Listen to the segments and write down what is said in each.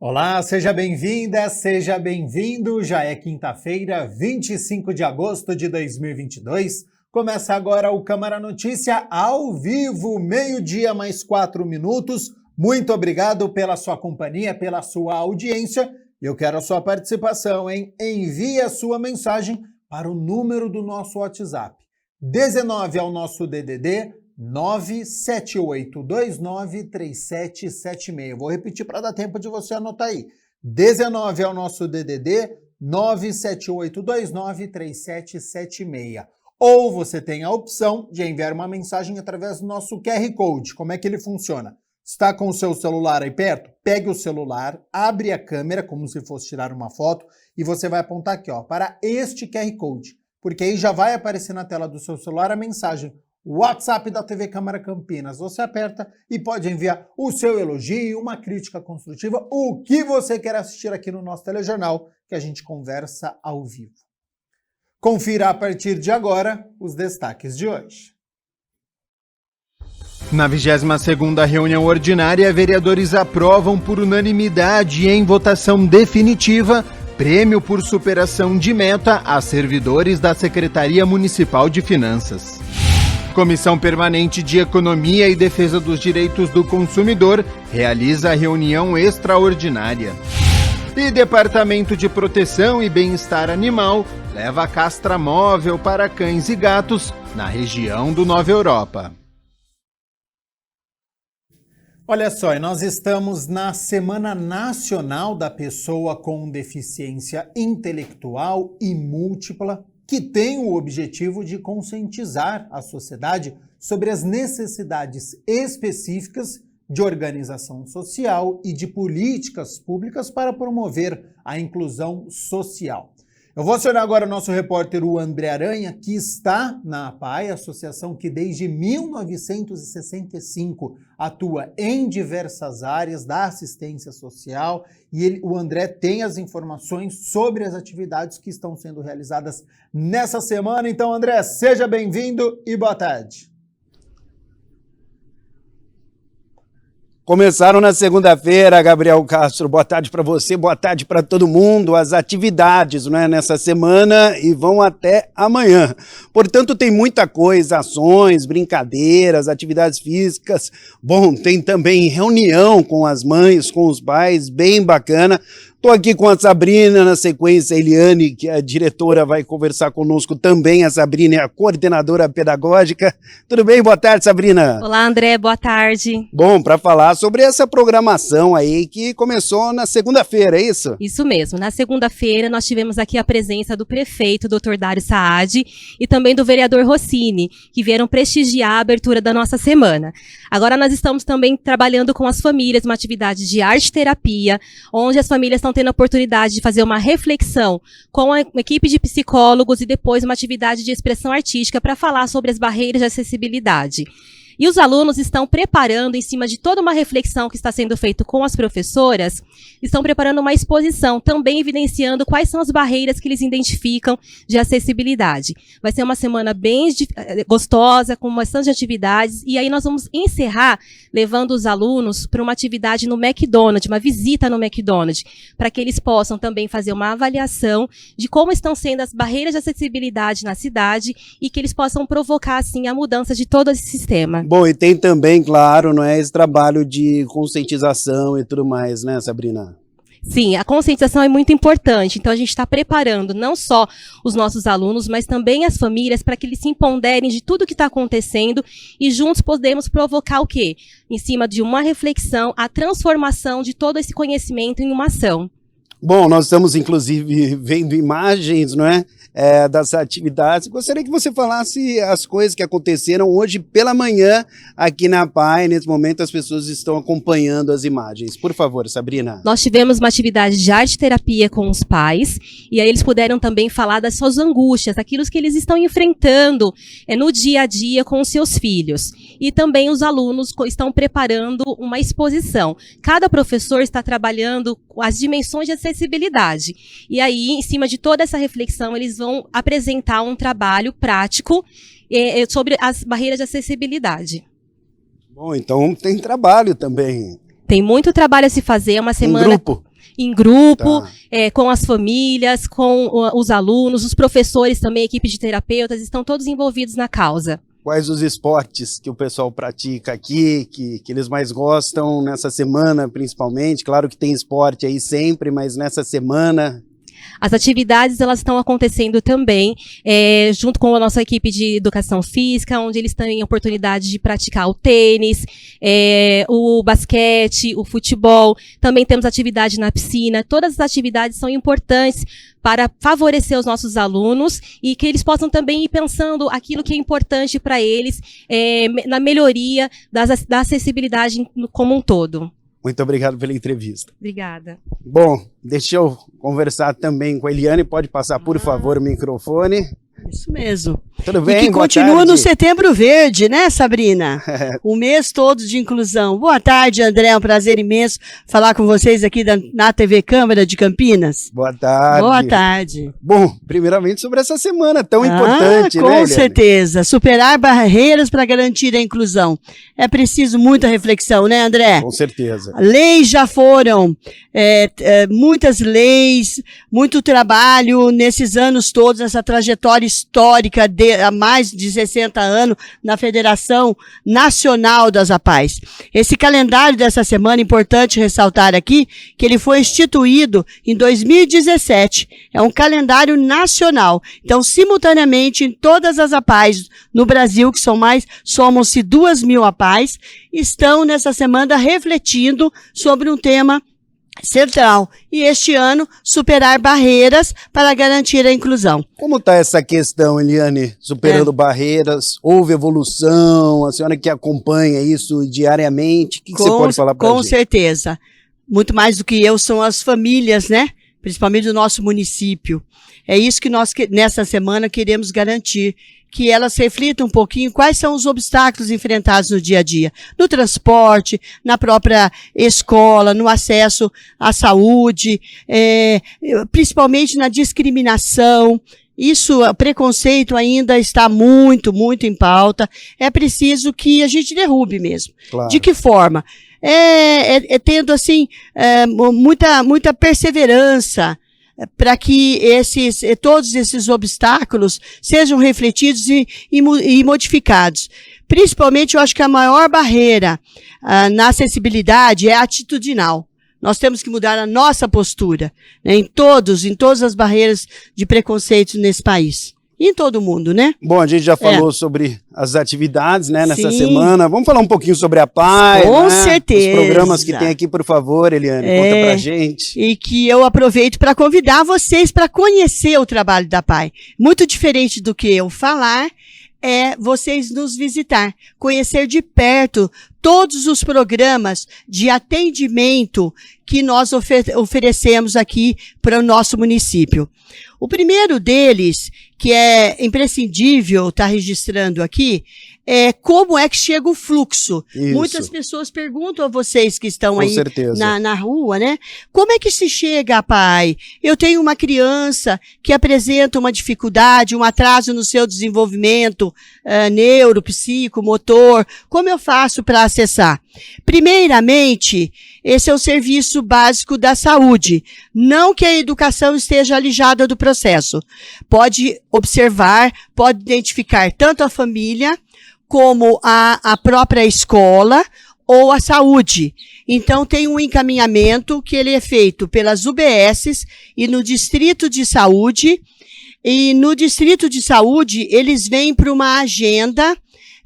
Olá, seja bem-vinda, seja bem-vindo. Já é quinta-feira, 25 de agosto de 2022. Começa agora o Câmara Notícia ao vivo, meio-dia mais 4 minutos. Muito obrigado pela sua companhia, pela sua audiência. Eu quero a sua participação, hein? Envie a sua mensagem para o número do nosso WhatsApp. 19 é o nosso DDD 978293776. Vou repetir para dar tempo de você anotar aí. 19 é o nosso DDD 978293776. Ou você tem a opção de enviar uma mensagem através do nosso QR Code. Como é que ele funciona? Está com o seu celular aí perto? Pegue o celular, abre a câmera como se fosse tirar uma foto e você vai apontar aqui, ó, para este QR Code, porque aí já vai aparecer na tela do seu celular a mensagem WhatsApp da TV Câmara Campinas. Você aperta e pode enviar o seu elogio, uma crítica construtiva, o que você quer assistir aqui no nosso telejornal, que a gente conversa ao vivo. Confira a partir de agora os destaques de hoje. Na 22ª reunião ordinária, vereadores aprovam por unanimidade em votação definitiva prêmio por superação de meta a servidores da Secretaria Municipal de Finanças. Comissão Permanente de Economia e Defesa dos Direitos do Consumidor realiza reunião extraordinária. E Departamento de Proteção e Bem-Estar Animal leva castra móvel para cães e gatos na região do Nova Europa. Olha só, nós estamos na Semana Nacional da Pessoa com Deficiência Intelectual e Múltipla, que tem o objetivo de conscientizar a sociedade sobre as necessidades específicas de organização social e de políticas públicas para promover a inclusão social. Eu vou acionar agora o nosso repórter, o André Aranha, que está na APAE, associação que desde 1965 atua em diversas áreas da assistência social, e o André tem as informações sobre as atividades que estão sendo realizadas nessa semana. Então, André, seja bem-vindo e boa tarde. Começaram na segunda-feira, Gabriel Castro. Boa tarde para você, boa tarde para todo mundo. As atividades, não é, nessa semana e vão até amanhã. Portanto, tem muita coisa, ações, brincadeiras, atividades físicas. Bom, tem também reunião com as mães, com os pais, bem bacana. Estou aqui com a Sabrina, na sequência a Eliane, que é a diretora, vai conversar conosco também. A Sabrina é a coordenadora pedagógica. Tudo bem? Boa tarde, Sabrina. Olá, André, boa tarde. Bom, para falar sobre essa programação aí que começou na segunda-feira, é isso? Isso mesmo. Na segunda-feira nós tivemos aqui a presença do prefeito, Dr. Dário Saad, e também do vereador Rossini, que vieram prestigiar a abertura da nossa semana. Agora nós estamos também trabalhando com as famílias, uma atividade de arte-terapia, onde as famílias estão tendo a oportunidade de fazer uma reflexão com a equipe de psicólogos e depois uma atividade de expressão artística para falar sobre as barreiras de acessibilidade. E os alunos estão preparando, em cima de toda uma reflexão que está sendo feita com as professoras, estão preparando uma exposição, também evidenciando quais são as barreiras que eles identificam de acessibilidade. Vai ser uma semana bem gostosa, com bastante atividades, e aí nós vamos encerrar levando os alunos para uma atividade no McDonald's, uma visita no McDonald's, para que eles possam também fazer uma avaliação de como estão sendo as barreiras de acessibilidade na cidade e que eles possam provocar, assim, a mudança de todo esse sistema. Bom, e tem também, claro, não é, esse trabalho de conscientização e tudo mais, né, Sabrina? Sim, a conscientização é muito importante, então a gente está preparando não só os nossos alunos, mas também as famílias para que eles se empoderem de tudo que está acontecendo e juntos podemos provocar o quê? Em cima de uma reflexão, a transformação de todo esse conhecimento em uma ação. Bom, nós estamos inclusive vendo imagens, não é, das atividades. Gostaria que você falasse as coisas que aconteceram hoje pela manhã aqui na APAE. Nesse momento as pessoas estão acompanhando as imagens. Por favor, Sabrina. Nós tivemos uma atividade de arte-terapia com os pais e aí eles puderam também falar das suas angústias, aquilo que eles estão enfrentando no dia a dia com os seus filhos. E também os alunos estão preparando uma exposição. Cada professor está trabalhando as dimensões de acessibilidade. E aí, em cima de toda essa reflexão, eles vão apresentar um trabalho prático sobre as barreiras de acessibilidade. Bom, então tem trabalho também. Tem muito trabalho a se fazer, é uma semana... Um grupo. em grupo, Tá. com as famílias, com os alunos, os professores também, equipe de terapeutas, estão todos envolvidos na causa. Quais os esportes que o pessoal pratica aqui, que eles mais gostam nessa semana, principalmente? Claro que tem esporte aí sempre, mas nessa semana... As atividades, elas estão acontecendo também, junto com a nossa equipe de educação física, onde eles têm a oportunidade de praticar o tênis, o basquete, o futebol. Também temos atividade na piscina. Todas as atividades são importantes para favorecer os nossos alunos e que eles possam também ir pensando aquilo que é importante para eles, na melhoria da acessibilidade como um todo. Muito obrigado pela entrevista. Obrigada. Bom, deixa eu conversar também com a Eliane. Pode passar, por favor, o microfone. Isso mesmo. Tudo bem? E que Boa continua tarde. no Setembro Verde, né, Sabrina? O mês todo de inclusão. Boa tarde, André. É um prazer imenso falar com vocês aqui na TV Câmara de Campinas. Boa tarde. Boa tarde. Bom, primeiramente sobre essa semana tão importante, com né, Eliane? certeza. Superar barreiras para garantir a inclusão. É preciso muita reflexão, né, André? Com certeza. Leis já foram, muitas leis, muito trabalho nesses anos todos, essa trajetória histórica há mais de 60 anos na Federação Nacional das APAES. Esse calendário dessa semana, importante ressaltar aqui, que ele foi instituído em 2017. É um calendário nacional. Então, simultaneamente, em todas as APAES no Brasil, que somos-se 2.000 APAES, estão nessa semana refletindo sobre um tema central. E este ano, superar barreiras para garantir a inclusão. Como está essa questão, Eliane? Superando barreiras, houve evolução, a senhora que acompanha isso diariamente, o que você pode falar para a gente? Com certeza. Muito mais do que eu são as famílias, né? Principalmente do nosso município. É isso que nós, nessa semana, queremos garantir, que elas reflitam um pouquinho quais são os obstáculos enfrentados no dia a dia, no transporte, na própria escola, no acesso à saúde, principalmente na discriminação. Isso, o preconceito ainda está muito, muito em pauta. É preciso que a gente derrube mesmo. Claro. De que forma? Tendo, assim, muita perseverança, para que todos esses obstáculos sejam refletidos e modificados. Principalmente, eu acho que a maior barreira na acessibilidade é atitudinal. Nós temos que mudar a nossa postura, né, em todas as barreiras de preconceito nesse país. E em todo mundo, né? Bom, a gente já falou sobre as atividades, né, nessa Sim. semana. Vamos falar um pouquinho sobre a PAI, Com né? certeza. Os programas que tem aqui, por favor, Eliane, conta pra gente. E que eu aproveito para convidar vocês para conhecer o trabalho da PAI. Muito diferente do que eu falar, é vocês nos visitar, conhecer de perto todos os programas de atendimento que nós oferecemos aqui para o nosso município. O primeiro deles, que é imprescindível estar registrando aqui, é como é que chega o fluxo. Isso. Muitas pessoas perguntam a vocês que estão Com aí certeza. na rua, né? Como é que se chega a PAI? Eu tenho uma criança que apresenta uma dificuldade, um atraso no seu desenvolvimento neuro, psico, motor. Como eu faço para acessar? Primeiramente, esse é o serviço básico da saúde. Não que a educação esteja alijada do processo. Pode observar, pode identificar tanto a família como a própria escola ou a saúde. Então, tem um encaminhamento que ele é feito pelas UBSs e no Distrito de Saúde. E no Distrito de Saúde, eles vêm para uma agenda,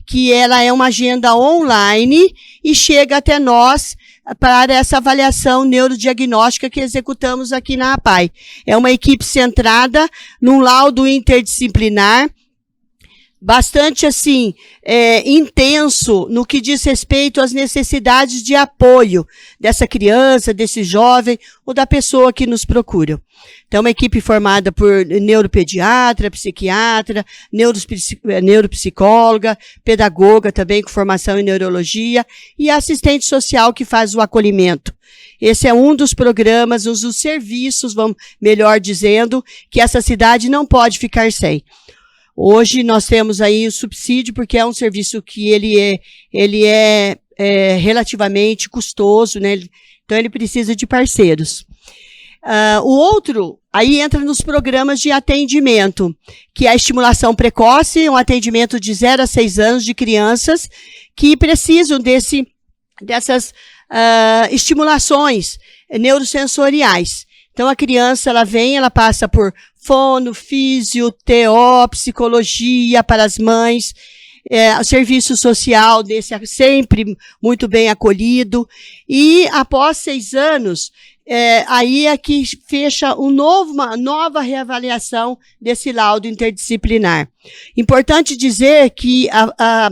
que ela é uma agenda online e chega até nós para essa avaliação neurodiagnóstica que executamos aqui na APAI. É uma equipe centrada num laudo interdisciplinar, bastante, assim, intenso no que diz respeito às necessidades de apoio dessa criança, desse jovem ou da pessoa que nos procura. Então, uma equipe formada por neuropediatra, psiquiatra, neuropsicóloga, pedagoga também com formação em neurologia e assistente social que faz o acolhimento. Esse é um dos programas, um dos serviços, vamos melhor dizendo, que essa cidade não pode ficar sem. Hoje nós temos aí o subsídio, porque é um serviço que ele é relativamente custoso, né? Então ele precisa de parceiros. O outro, aí entra nos programas de atendimento, que é a estimulação precoce, um atendimento de 0 a 6 anos de crianças que precisam dessas estimulações neurosensoriais. Então, a criança, ela passa por fono, físio, TO, psicologia para as mães, o serviço social desse é sempre muito bem acolhido. E, após 6 anos, aí é que fecha uma nova reavaliação desse laudo interdisciplinar. Importante dizer que,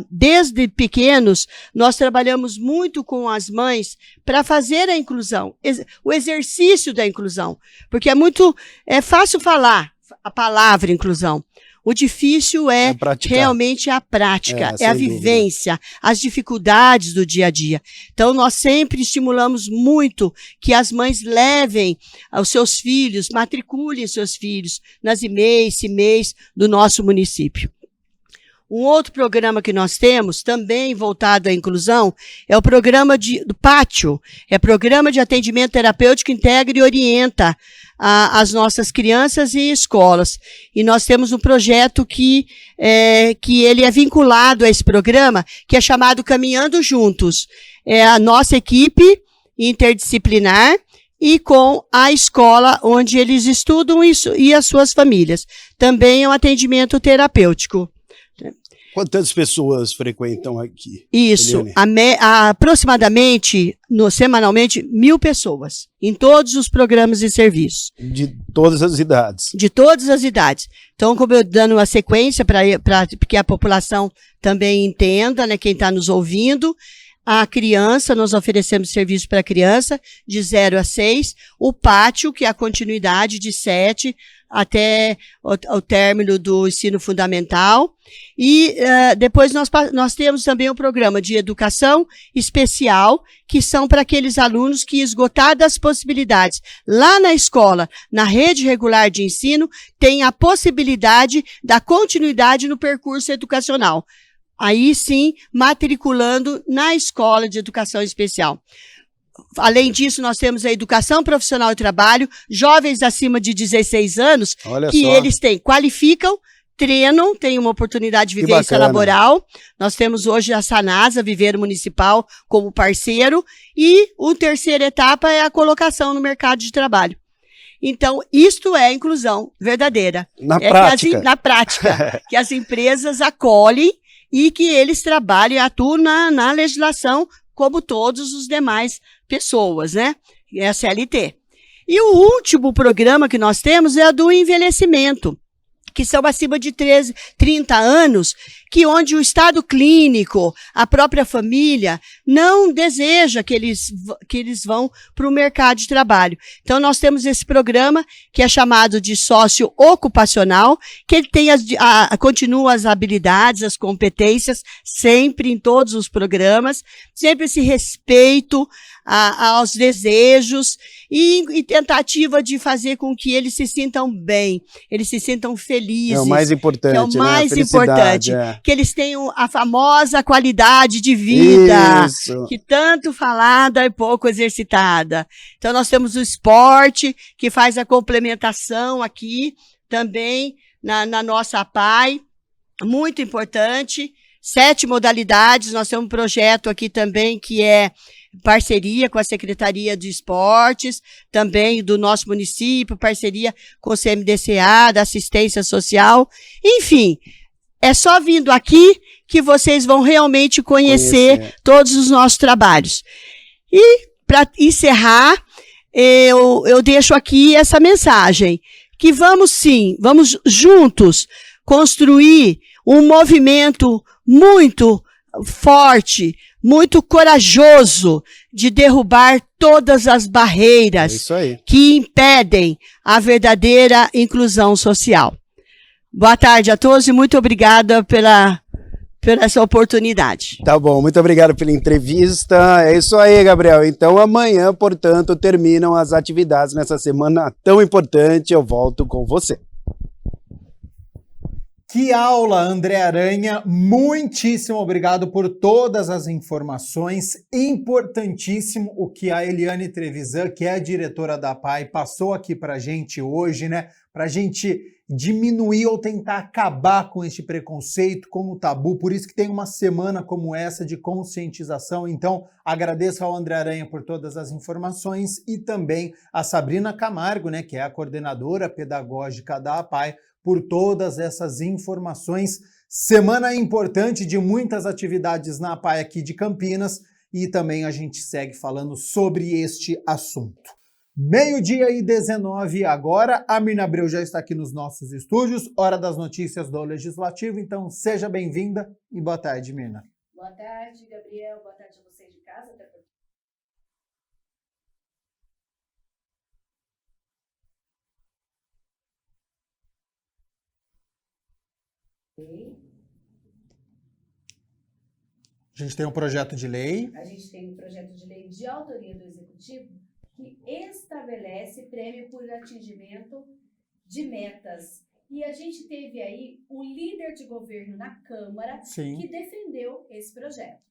desde pequenos, nós trabalhamos muito com as mães para fazer a inclusão, o exercício da inclusão, porque é fácil falar a palavra inclusão. O difícil é realmente a prática, é a vivência, as dificuldades do dia a dia. Então, nós sempre estimulamos muito que as mães levem os seus filhos, matriculem seus filhos nas IMEIs, CIMEIs do nosso município. Um outro programa que nós temos, também voltado à inclusão, é o programa do Pátio. É Programa de Atendimento Terapêutico Integra e Orienta as nossas crianças e escolas. E nós temos um projeto que ele é vinculado a esse programa, que é chamado Caminhando Juntos. É a nossa equipe interdisciplinar e com a escola onde eles estudam e as suas famílias. Também é um atendimento terapêutico. Quantas pessoas frequentam aqui? Isso, aproximadamente, semanalmente, 1.000 pessoas, em todos os programas e serviços. De todas as idades? De todas as idades. Então, como eu dando uma sequência para que a população também entenda, né, quem está nos ouvindo, a criança, nós oferecemos serviço para a criança de 0 a 6, o pátio, que é a continuidade de 7 até o término do ensino fundamental. E depois nós temos também um programa de educação especial, que são para aqueles alunos que, esgotadas as possibilidades lá na escola, na rede regular de ensino, têm a possibilidade da continuidade no percurso educacional. Aí sim, matriculando na escola de educação especial. Além disso, nós temos a educação profissional e trabalho, jovens acima de 16 anos, eles qualificam, treinam, têm uma oportunidade de vivência laboral. Nós temos hoje a Sanasa, Viveiro Municipal, como parceiro, e a terceira etapa é a colocação no mercado de trabalho. Então, isto é inclusão verdadeira. Na prática. Na prática, que as empresas acolhem e que eles trabalhem e atuam na legislação como todos os demais pessoas, né? É a CLT. E o último programa que nós temos é o do envelhecimento, que são acima de 30 anos, onde o estado clínico, a própria família, não deseja que eles vão para o mercado de trabalho. Então, nós temos esse programa, que é chamado de sócio ocupacional, que ele tem continua as habilidades, as competências, sempre em todos os programas, sempre esse respeito aos desejos e tentativa de fazer com que eles se sintam bem, eles se sintam felizes. É o mais importante, é o mais importante. É. Que eles tenham a famosa qualidade de vida, que tanto falada e pouco exercitada. Então, nós temos o esporte, que faz a complementação aqui, também na nossa APAI, muito importante. 7 modalidades, nós temos um projeto aqui também que é parceria com a Secretaria de Esportes, também do nosso município, parceria com o CMDCA, da assistência social. Enfim, é só vindo aqui que vocês vão realmente conhecer todos os nossos trabalhos. E, para encerrar, eu deixo aqui essa mensagem, que vamos juntos construir um movimento muito forte, muito corajoso de derrubar todas as barreiras que impedem a verdadeira inclusão social. Boa tarde a todos e muito obrigada pela essa oportunidade. Tá bom, muito obrigado pela entrevista. É isso aí, Gabriel. Então, amanhã, portanto, terminam as atividades nessa semana tão importante. Eu volto com você. Que aula, André Aranha! Muitíssimo obrigado por todas as informações. Importantíssimo o que a Eliane Trevisan, que é a diretora da APAE, passou aqui para a gente hoje, né? Para a gente diminuir ou tentar acabar com este preconceito, com o tabu. Por isso que tem uma semana como essa de conscientização. Então, agradeço ao André Aranha por todas as informações e também a Sabrina Camargo, né, que é a coordenadora pedagógica da APAE, por todas essas informações. Semana importante de muitas atividades na APAE aqui de Campinas e também a gente segue falando sobre este assunto. 12:19 agora, a Mirna Abreu já está aqui nos nossos estúdios, hora das notícias do Legislativo, então seja bem-vinda e boa tarde, Mirna. Boa tarde, Gabriel, boa tarde a vocês de casa. A gente tem um projeto de lei. A gente tem um projeto de lei de autoria do Executivo que estabelece prêmio por atingimento de metas. E a gente teve aí o líder de governo na Câmara Sim. que defendeu esse projeto.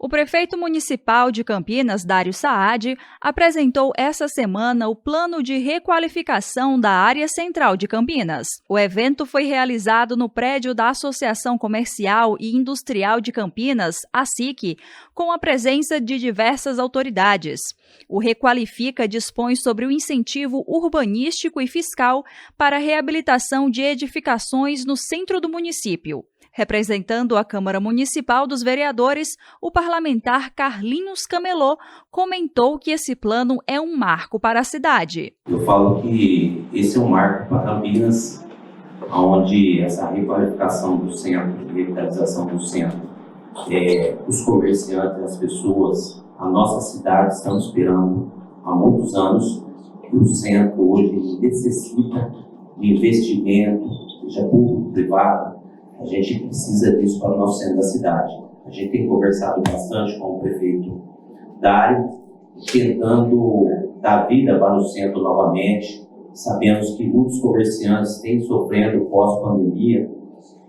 O prefeito municipal de Campinas, Dário Saad, apresentou essa semana o plano de requalificação da área central de Campinas. O evento foi realizado no prédio da Associação Comercial e Industrial de Campinas, ASIC, com a presença de diversas autoridades. O Requalifica dispõe sobre o incentivo urbanístico e fiscal para a reabilitação de edificações no centro do município. Representando a Câmara Municipal dos Vereadores, o parlamentar Carlinhos Camelô comentou que esse plano é um marco para a cidade. Eu falo que esse é um marco para Campinas, onde essa requalificação do centro, revitalização do centro, os comerciantes, as pessoas, a nossa cidade estão esperando há muitos anos, e o centro hoje necessita de investimento, seja público, privado. A gente precisa disso para o nosso centro da cidade. A gente tem conversado bastante com o prefeito Dário, tentando dar vida para o centro novamente. Sabemos que muitos comerciantes têm sofrendo pós-pandemia,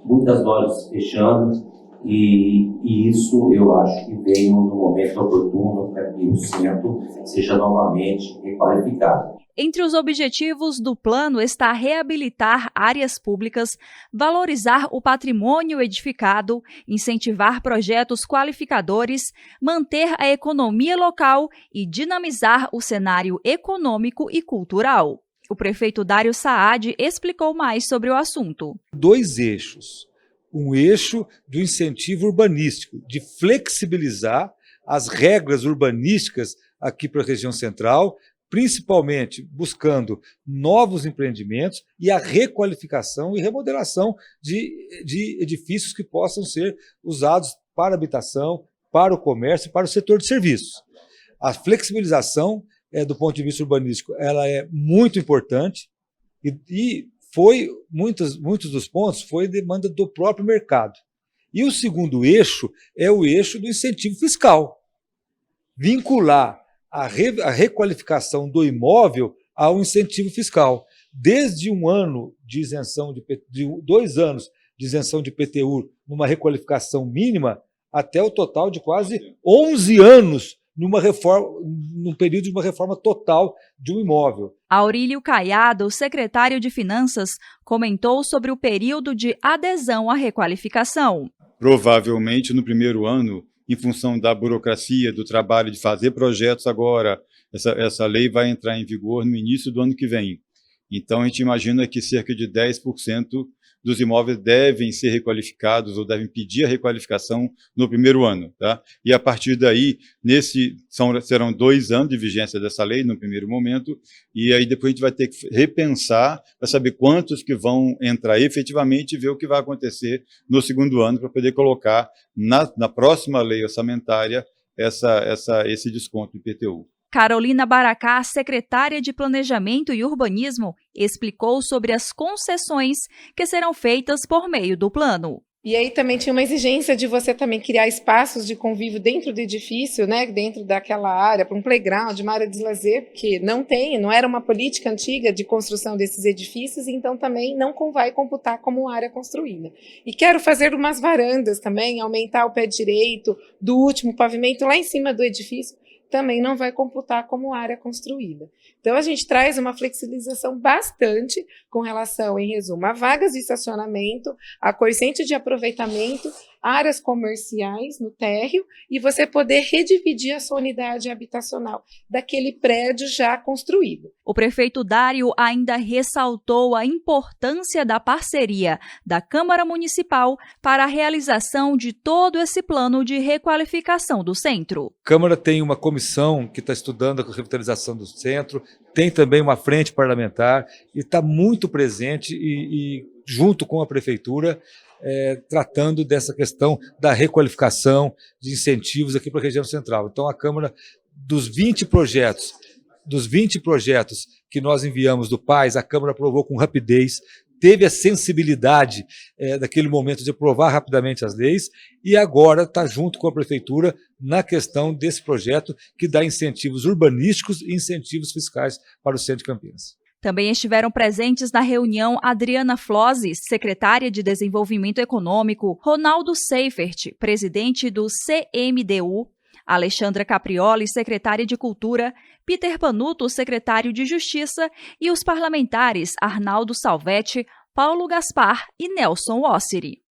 muitas lojas fechando, e isso eu acho que veio no momento oportuno para que o centro seja novamente requalificado. Entre os objetivos do plano está reabilitar áreas públicas, valorizar o patrimônio edificado, incentivar projetos qualificadores, manter a economia local e dinamizar o cenário econômico e cultural. O prefeito Dário Saad explicou mais sobre o assunto. 2 eixos. Um eixo do incentivo urbanístico, de flexibilizar as regras urbanísticas aqui para a região central, principalmente buscando novos empreendimentos e a requalificação e remodelação de edifícios que possam ser usados para habitação, para o comércio e para o setor de serviços. A flexibilização, do ponto de vista urbanístico, ela é muito importante e foi muitos dos pontos foi demanda do próprio mercado. E o segundo eixo é o eixo do incentivo fiscal. Vincular a requalificação do imóvel ao incentivo fiscal. Desde 1 ano de isenção, de 2 anos de isenção de PTU numa requalificação mínima, até o total de quase 11 anos num período de uma reforma total de um imóvel. Aurílio Caiado, secretário de Finanças, comentou sobre o período de adesão à requalificação. Provavelmente no primeiro ano, em função da burocracia, do trabalho de fazer projetos agora, essa lei vai entrar em vigor no início do ano que vem. Então, a gente imagina que cerca de 10% dos imóveis devem ser requalificados ou devem pedir a requalificação no primeiro ano. Tá? E, a partir daí, serão 2 anos de vigência dessa lei, no primeiro momento, e aí depois a gente vai ter que repensar para saber quantos que vão entrar efetivamente e ver o que vai acontecer no segundo ano para poder colocar na próxima lei orçamentária esse desconto do IPTU. Carolina Baracá, secretária de Planejamento e Urbanismo, explicou sobre as concessões que serão feitas por meio do plano. E aí também tinha uma exigência de você também criar espaços de convívio dentro do edifício, né, dentro daquela área, para um playground, uma área de lazer, porque não era uma política antiga de construção desses edifícios, então também não vai computar como área construída. E quero fazer umas varandas também, aumentar o pé direito do último pavimento lá em cima do edifício, também não vai computar como área construída. Então, a gente traz uma flexibilização bastante com relação, em resumo, a vagas de estacionamento, a coeficiente de aproveitamento, áreas comerciais no térreo e você poder redividir a sua unidade habitacional daquele prédio já construído. O prefeito Dário ainda ressaltou a importância da parceria da Câmara Municipal para a realização de todo esse plano de requalificação do centro. A Câmara tem uma comissão que está estudando a revitalização do centro, tem também uma frente parlamentar e está muito presente e junto com a Prefeitura, tratando dessa questão da requalificação, de incentivos aqui para a região central. Então, a Câmara, dos 20 projetos que nós enviamos do PAIS, a Câmara aprovou com rapidez, teve a sensibilidade daquele momento de aprovar rapidamente as leis e agora está junto com a Prefeitura na questão desse projeto que dá incentivos urbanísticos e incentivos fiscais para o centro de Campinas. Também estiveram presentes na reunião Adriana Flose, secretária de Desenvolvimento Econômico, Ronaldo Seifert, presidente do CMDU, Alexandra Caprioli, secretária de Cultura, Peter Panuto, secretário de Justiça, e os parlamentares Arnaldo Salvetti, Paulo Gaspar e Nelson Ossiri.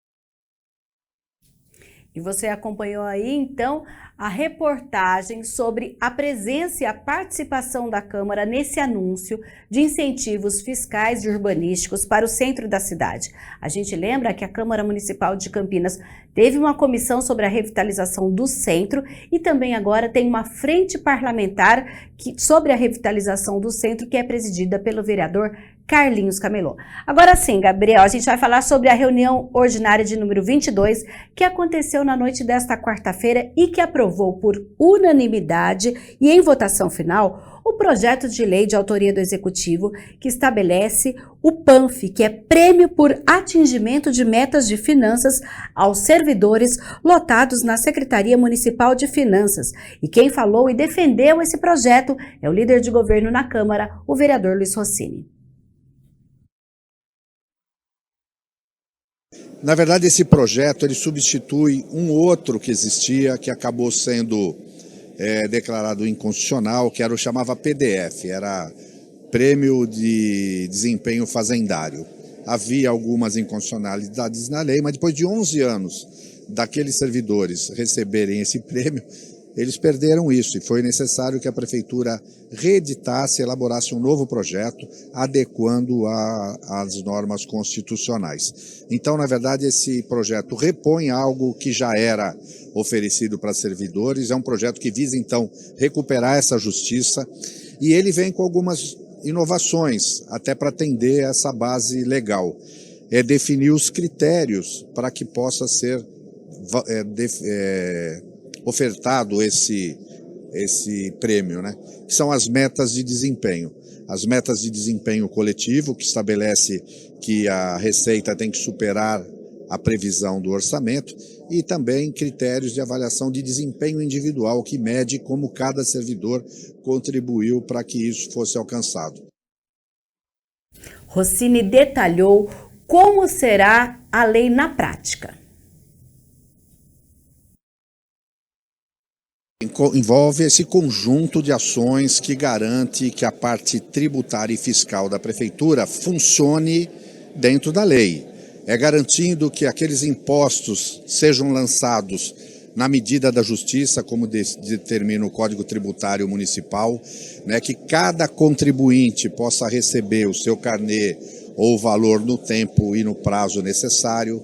E você acompanhou aí, então, a reportagem sobre a presença e a participação da Câmara nesse anúncio de incentivos fiscais e urbanísticos para o centro da cidade. A gente lembra que a Câmara Municipal de Campinas teve uma comissão sobre a revitalização do centro e também agora tem uma frente parlamentar sobre a revitalização do centro que é presidida pelo vereador Carlinhos Camelô. Agora sim, Gabriel, a gente vai falar sobre a reunião ordinária de número 22, que aconteceu na noite desta quarta-feira e que aprovou por unanimidade e em votação final o projeto de lei de autoria do Executivo que estabelece o PANF, que é Prêmio por Atingimento de Metas de Finanças aos servidores lotados na Secretaria Municipal de Finanças. E quem falou e defendeu esse projeto é o líder de governo na Câmara, o vereador Luiz Rossini. Na verdade, esse projeto ele substitui um outro que existia, que acabou sendo declarado inconstitucional, que era o chamava PDF, era Prêmio de Desempenho Fazendário. Havia algumas inconstitucionalidades na lei, mas depois de 11 anos daqueles servidores receberem esse prêmio, eles perderam isso e foi necessário que a Prefeitura reeditasse, elaborasse um novo projeto, adequando às normas constitucionais. Então, na verdade, esse projeto repõe algo que já era oferecido para servidores, é um projeto que visa, então, recuperar essa justiça e ele vem com algumas inovações, até para atender essa base legal. É definir os critérios para que possa ser ofertado esse prêmio, né? Que são as metas de desempenho. As metas de desempenho coletivo, que estabelece que a receita tem que superar a previsão do orçamento, e também critérios de avaliação de desempenho individual, que mede como cada servidor contribuiu para que isso fosse alcançado. Rossini detalhou como será a lei na prática. Envolve esse conjunto de ações que garante que a parte tributária e fiscal da Prefeitura funcione dentro da lei. É garantindo que aqueles impostos sejam lançados na medida da justiça, como determina o Código Tributário Municipal, né, que cada contribuinte possa receber o seu carnê ou o valor no tempo e no prazo necessário,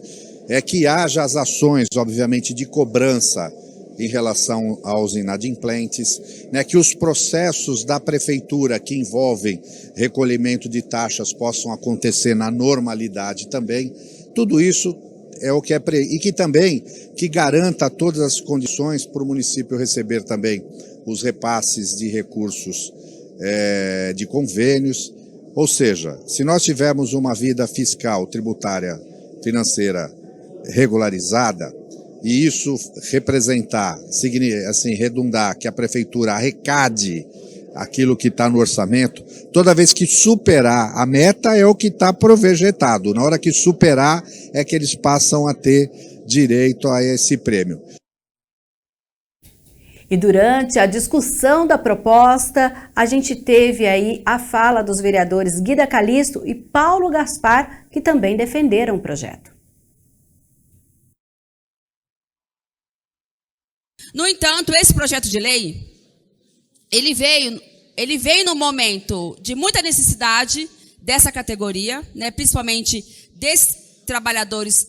é que haja as ações, obviamente, de cobrança em relação aos inadimplentes, né, que os processos da Prefeitura que envolvem recolhimento de taxas possam acontecer na normalidade também. Tudo isso é o que é e que também que garanta todas as condições para o município receber também os repasses de recursos de convênios. Ou seja, se nós tivermos uma vida fiscal, tributária, financeira regularizada, e isso representar, assim, redundar que a prefeitura arrecade aquilo que está no orçamento, toda vez que superar a meta é o que está projetado. Na hora que superar é que eles passam a ter direito a esse prêmio. E durante a discussão da proposta, a gente teve aí a fala dos vereadores Guida Calisto e Paulo Gaspar, que também defenderam o projeto. No entanto, esse projeto de lei, ele veio no momento de muita necessidade dessa categoria, né, principalmente desses trabalhadores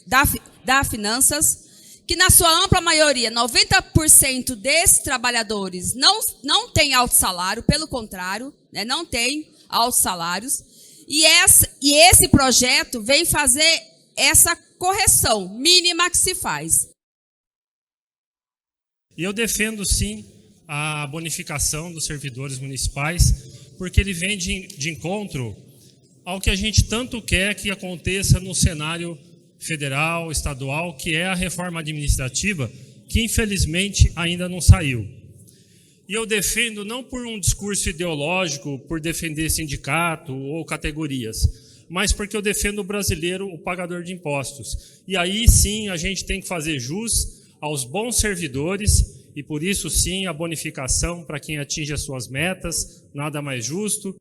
da finanças, que na sua ampla maioria, 90% desses trabalhadores não tem alto salário, pelo contrário, né, não tem altos salários, e esse projeto vem fazer essa correção mínima que se faz. E eu defendo, sim, a bonificação dos servidores municipais, porque ele vem de encontro ao que a gente tanto quer que aconteça no cenário federal, estadual, que é a reforma administrativa, que infelizmente ainda não saiu. E eu defendo não por um discurso ideológico, por defender sindicato ou categorias, mas porque eu defendo o brasileiro, o pagador de impostos. E aí sim a gente tem que fazer jus aos bons servidores, e por isso sim a bonificação para quem atinge as suas metas, nada mais justo.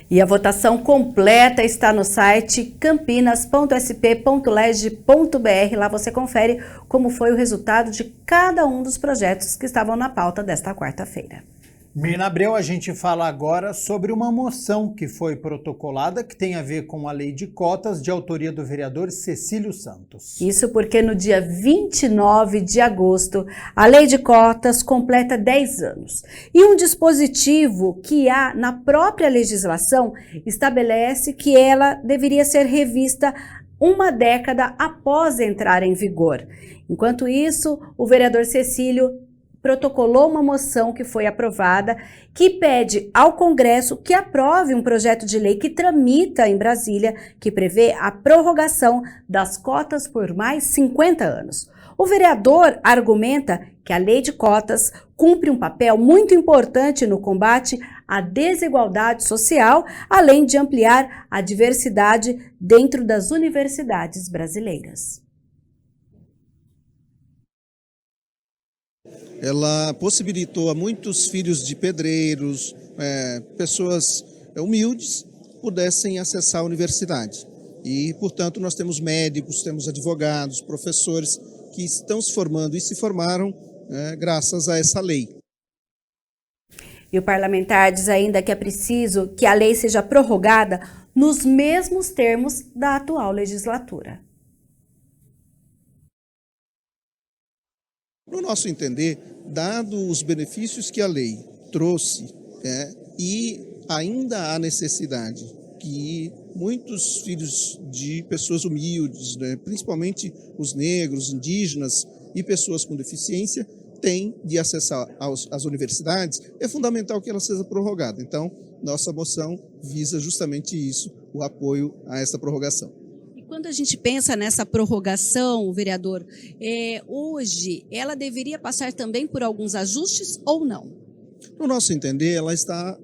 E a votação completa está no site campinas.sp.leg.br. Lá você confere como foi o resultado de cada um dos projetos que estavam na pauta desta quarta-feira. Mirna Abreu, a gente fala agora sobre uma moção que foi protocolada, que tem a ver com a lei de cotas, de autoria do vereador Cecílio Santos. Isso porque no dia 29 de agosto, a lei de cotas completa 10 anos. E um dispositivo que há na própria legislação estabelece que ela deveria ser revista uma década após entrar em vigor. Enquanto isso, o vereador Cecílio protocolou uma moção que foi aprovada, que pede ao Congresso que aprove um projeto de lei que tramita em Brasília, que prevê a prorrogação das cotas por mais 50 anos. O vereador argumenta que a lei de cotas cumpre um papel muito importante no combate à desigualdade social, além de ampliar a diversidade dentro das universidades brasileiras. Ela possibilitou a muitos filhos de pedreiros, pessoas humildes, pudessem acessar a universidade. E, portanto, nós temos médicos, temos advogados, professores que estão se formando e se formaram graças a essa lei. E o parlamentar diz ainda que é preciso que a lei seja prorrogada nos mesmos termos da atual legislatura. No nosso entender, dado os benefícios que a lei trouxe, e ainda há necessidade que muitos filhos de pessoas humildes, principalmente os negros, indígenas e pessoas com deficiência, têm de acessar as universidades, é fundamental que ela seja prorrogada. Então, nossa moção visa justamente isso, o apoio a essa prorrogação. Quando a gente pensa nessa prorrogação, vereador, hoje ela deveria passar também por alguns ajustes ou não? No nosso entender, ela está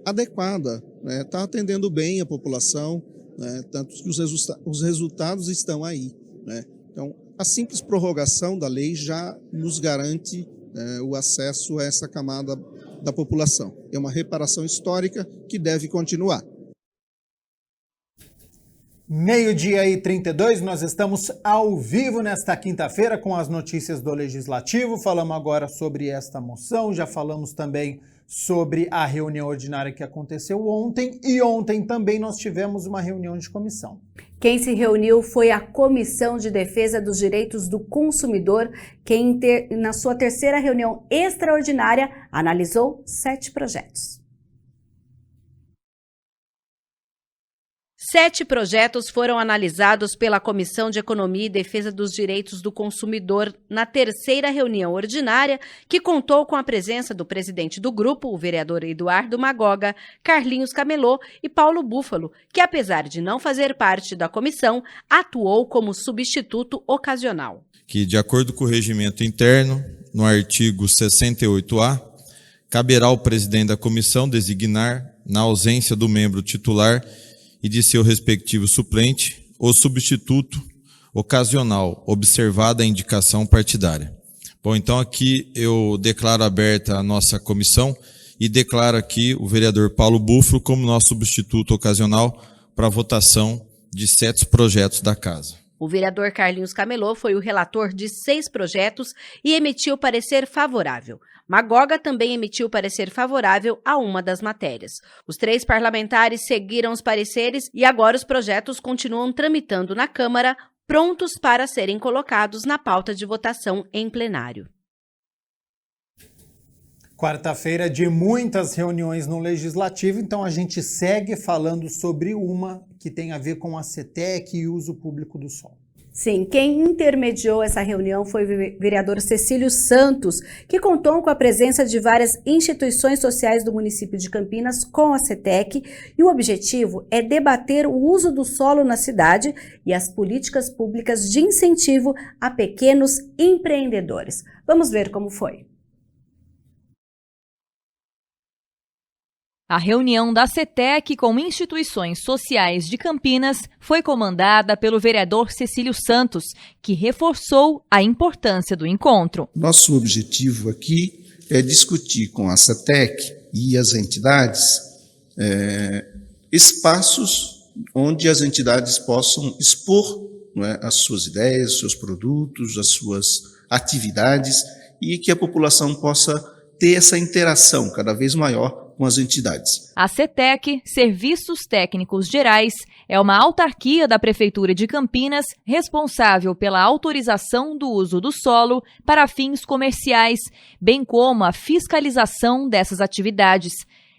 adequada, está atendendo bem a população, tanto que os resultados estão aí. Então, a simples prorrogação da lei já nos garante o acesso a essa camada da população. É uma reparação histórica que deve continuar. 12h32, nós estamos ao vivo nesta quinta-feira com as notícias do Legislativo. Falamos agora sobre esta moção, já falamos também sobre a reunião ordinária que aconteceu ontem, e ontem também nós tivemos uma reunião de comissão. Quem se reuniu foi a Comissão de Defesa dos Direitos do Consumidor, que na sua terceira reunião extraordinária analisou 7 projetos. 7 projetos foram analisados pela Comissão de Economia e Defesa dos Direitos do Consumidor na 3ª reunião ordinária, que contou com a presença do presidente do grupo, o vereador Eduardo Magoga, Carlinhos Camelô e Paulo Búfalo, que, apesar de não fazer parte da comissão, atuou como substituto ocasional. Que, de acordo com o regimento interno, no artigo 68A, caberá ao presidente da comissão designar, na ausência do membro titular e de seu respectivo suplente, o substituto ocasional, observada a indicação partidária. Bom, então aqui eu declaro aberta a nossa comissão e declaro aqui o vereador Paulo Búfalo como nosso substituto ocasional para a votação de 7 projetos da Casa. O vereador Carlinhos Camelô foi o relator de 6 projetos e emitiu parecer favorável. Magoga também emitiu parecer favorável a uma das matérias. Os 3 parlamentares seguiram os pareceres e agora os projetos continuam tramitando na Câmara, prontos para serem colocados na pauta de votação em plenário. Quarta-feira de muitas reuniões no Legislativo, então a gente segue falando sobre uma que tem a ver com a CETEC e uso público do solo. Sim, quem intermediou essa reunião foi o vereador Cecílio Santos, que contou com a presença de várias instituições sociais do município de Campinas com a CETEC, e o objetivo é debater o uso do solo na cidade e as políticas públicas de incentivo a pequenos empreendedores. Vamos ver como foi. A reunião da CETEC com instituições sociais de Campinas foi comandada pelo vereador Cecílio Santos, que reforçou a importância do encontro. Nosso objetivo aqui é discutir com a CETEC e as entidades espaços onde as entidades possam expor, não é, as suas ideias, os seus produtos, as suas atividades, e que a população possa ter essa interação cada vez maior com as entidades. A CETEC, Serviços Técnicos Gerais, é uma autarquia da Prefeitura de Campinas responsável pela autorização do uso do solo para fins comerciais, bem como a fiscalização dessas atividades.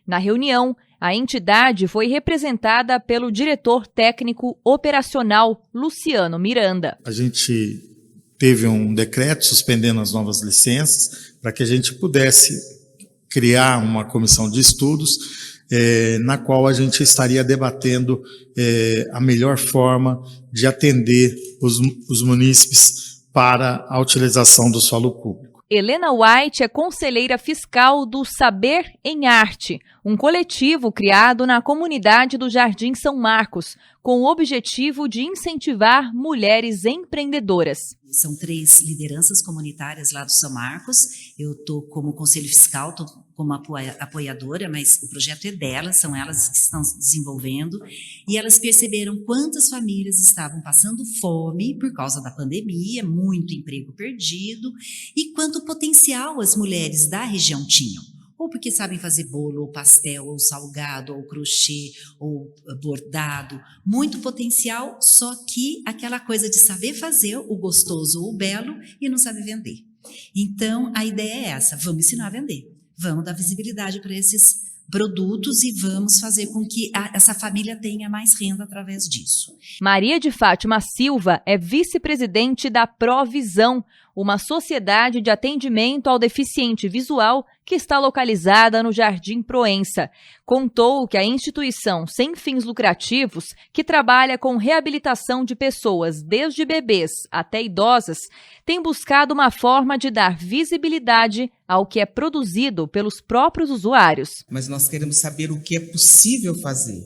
Na reunião, a entidade foi representada pelo diretor técnico operacional, Luciano Miranda. A gente teve um decreto suspendendo as novas licenças para que a gente pudesse criar uma comissão de estudos na qual a gente estaria debatendo a melhor forma de atender os munícipes para a utilização do solo público. Helena White é conselheira fiscal do Saber em Arte, um coletivo criado na comunidade do Jardim São Marcos, com o objetivo de incentivar mulheres empreendedoras. São 3 lideranças comunitárias lá do São Marcos. Eu estou como conselho fiscal, estou como apoiadora, mas o projeto é delas, são elas que estão desenvolvendo. E elas perceberam quantas famílias estavam passando fome por causa da pandemia, muito emprego perdido, e quanto potencial as mulheres da região tinham. Ou porque sabem fazer bolo, ou pastel, ou salgado, ou crochê, ou bordado. Muito potencial, só que aquela coisa de saber fazer o gostoso ou o belo e não saber vender. Então, a ideia é essa, vamos ensinar a vender. Vamos dar visibilidade para esses produtos e vamos fazer com que essa família tenha mais renda através disso. Maria de Fátima Silva é vice-presidente da Provisão, uma sociedade de atendimento ao deficiente visual que está localizada no Jardim Proença. Contou que a instituição sem fins lucrativos, que trabalha com reabilitação de pessoas desde bebês até idosas, tem buscado uma forma de dar visibilidade ao que é produzido pelos próprios usuários. Mas nós queremos saber o que é possível fazer,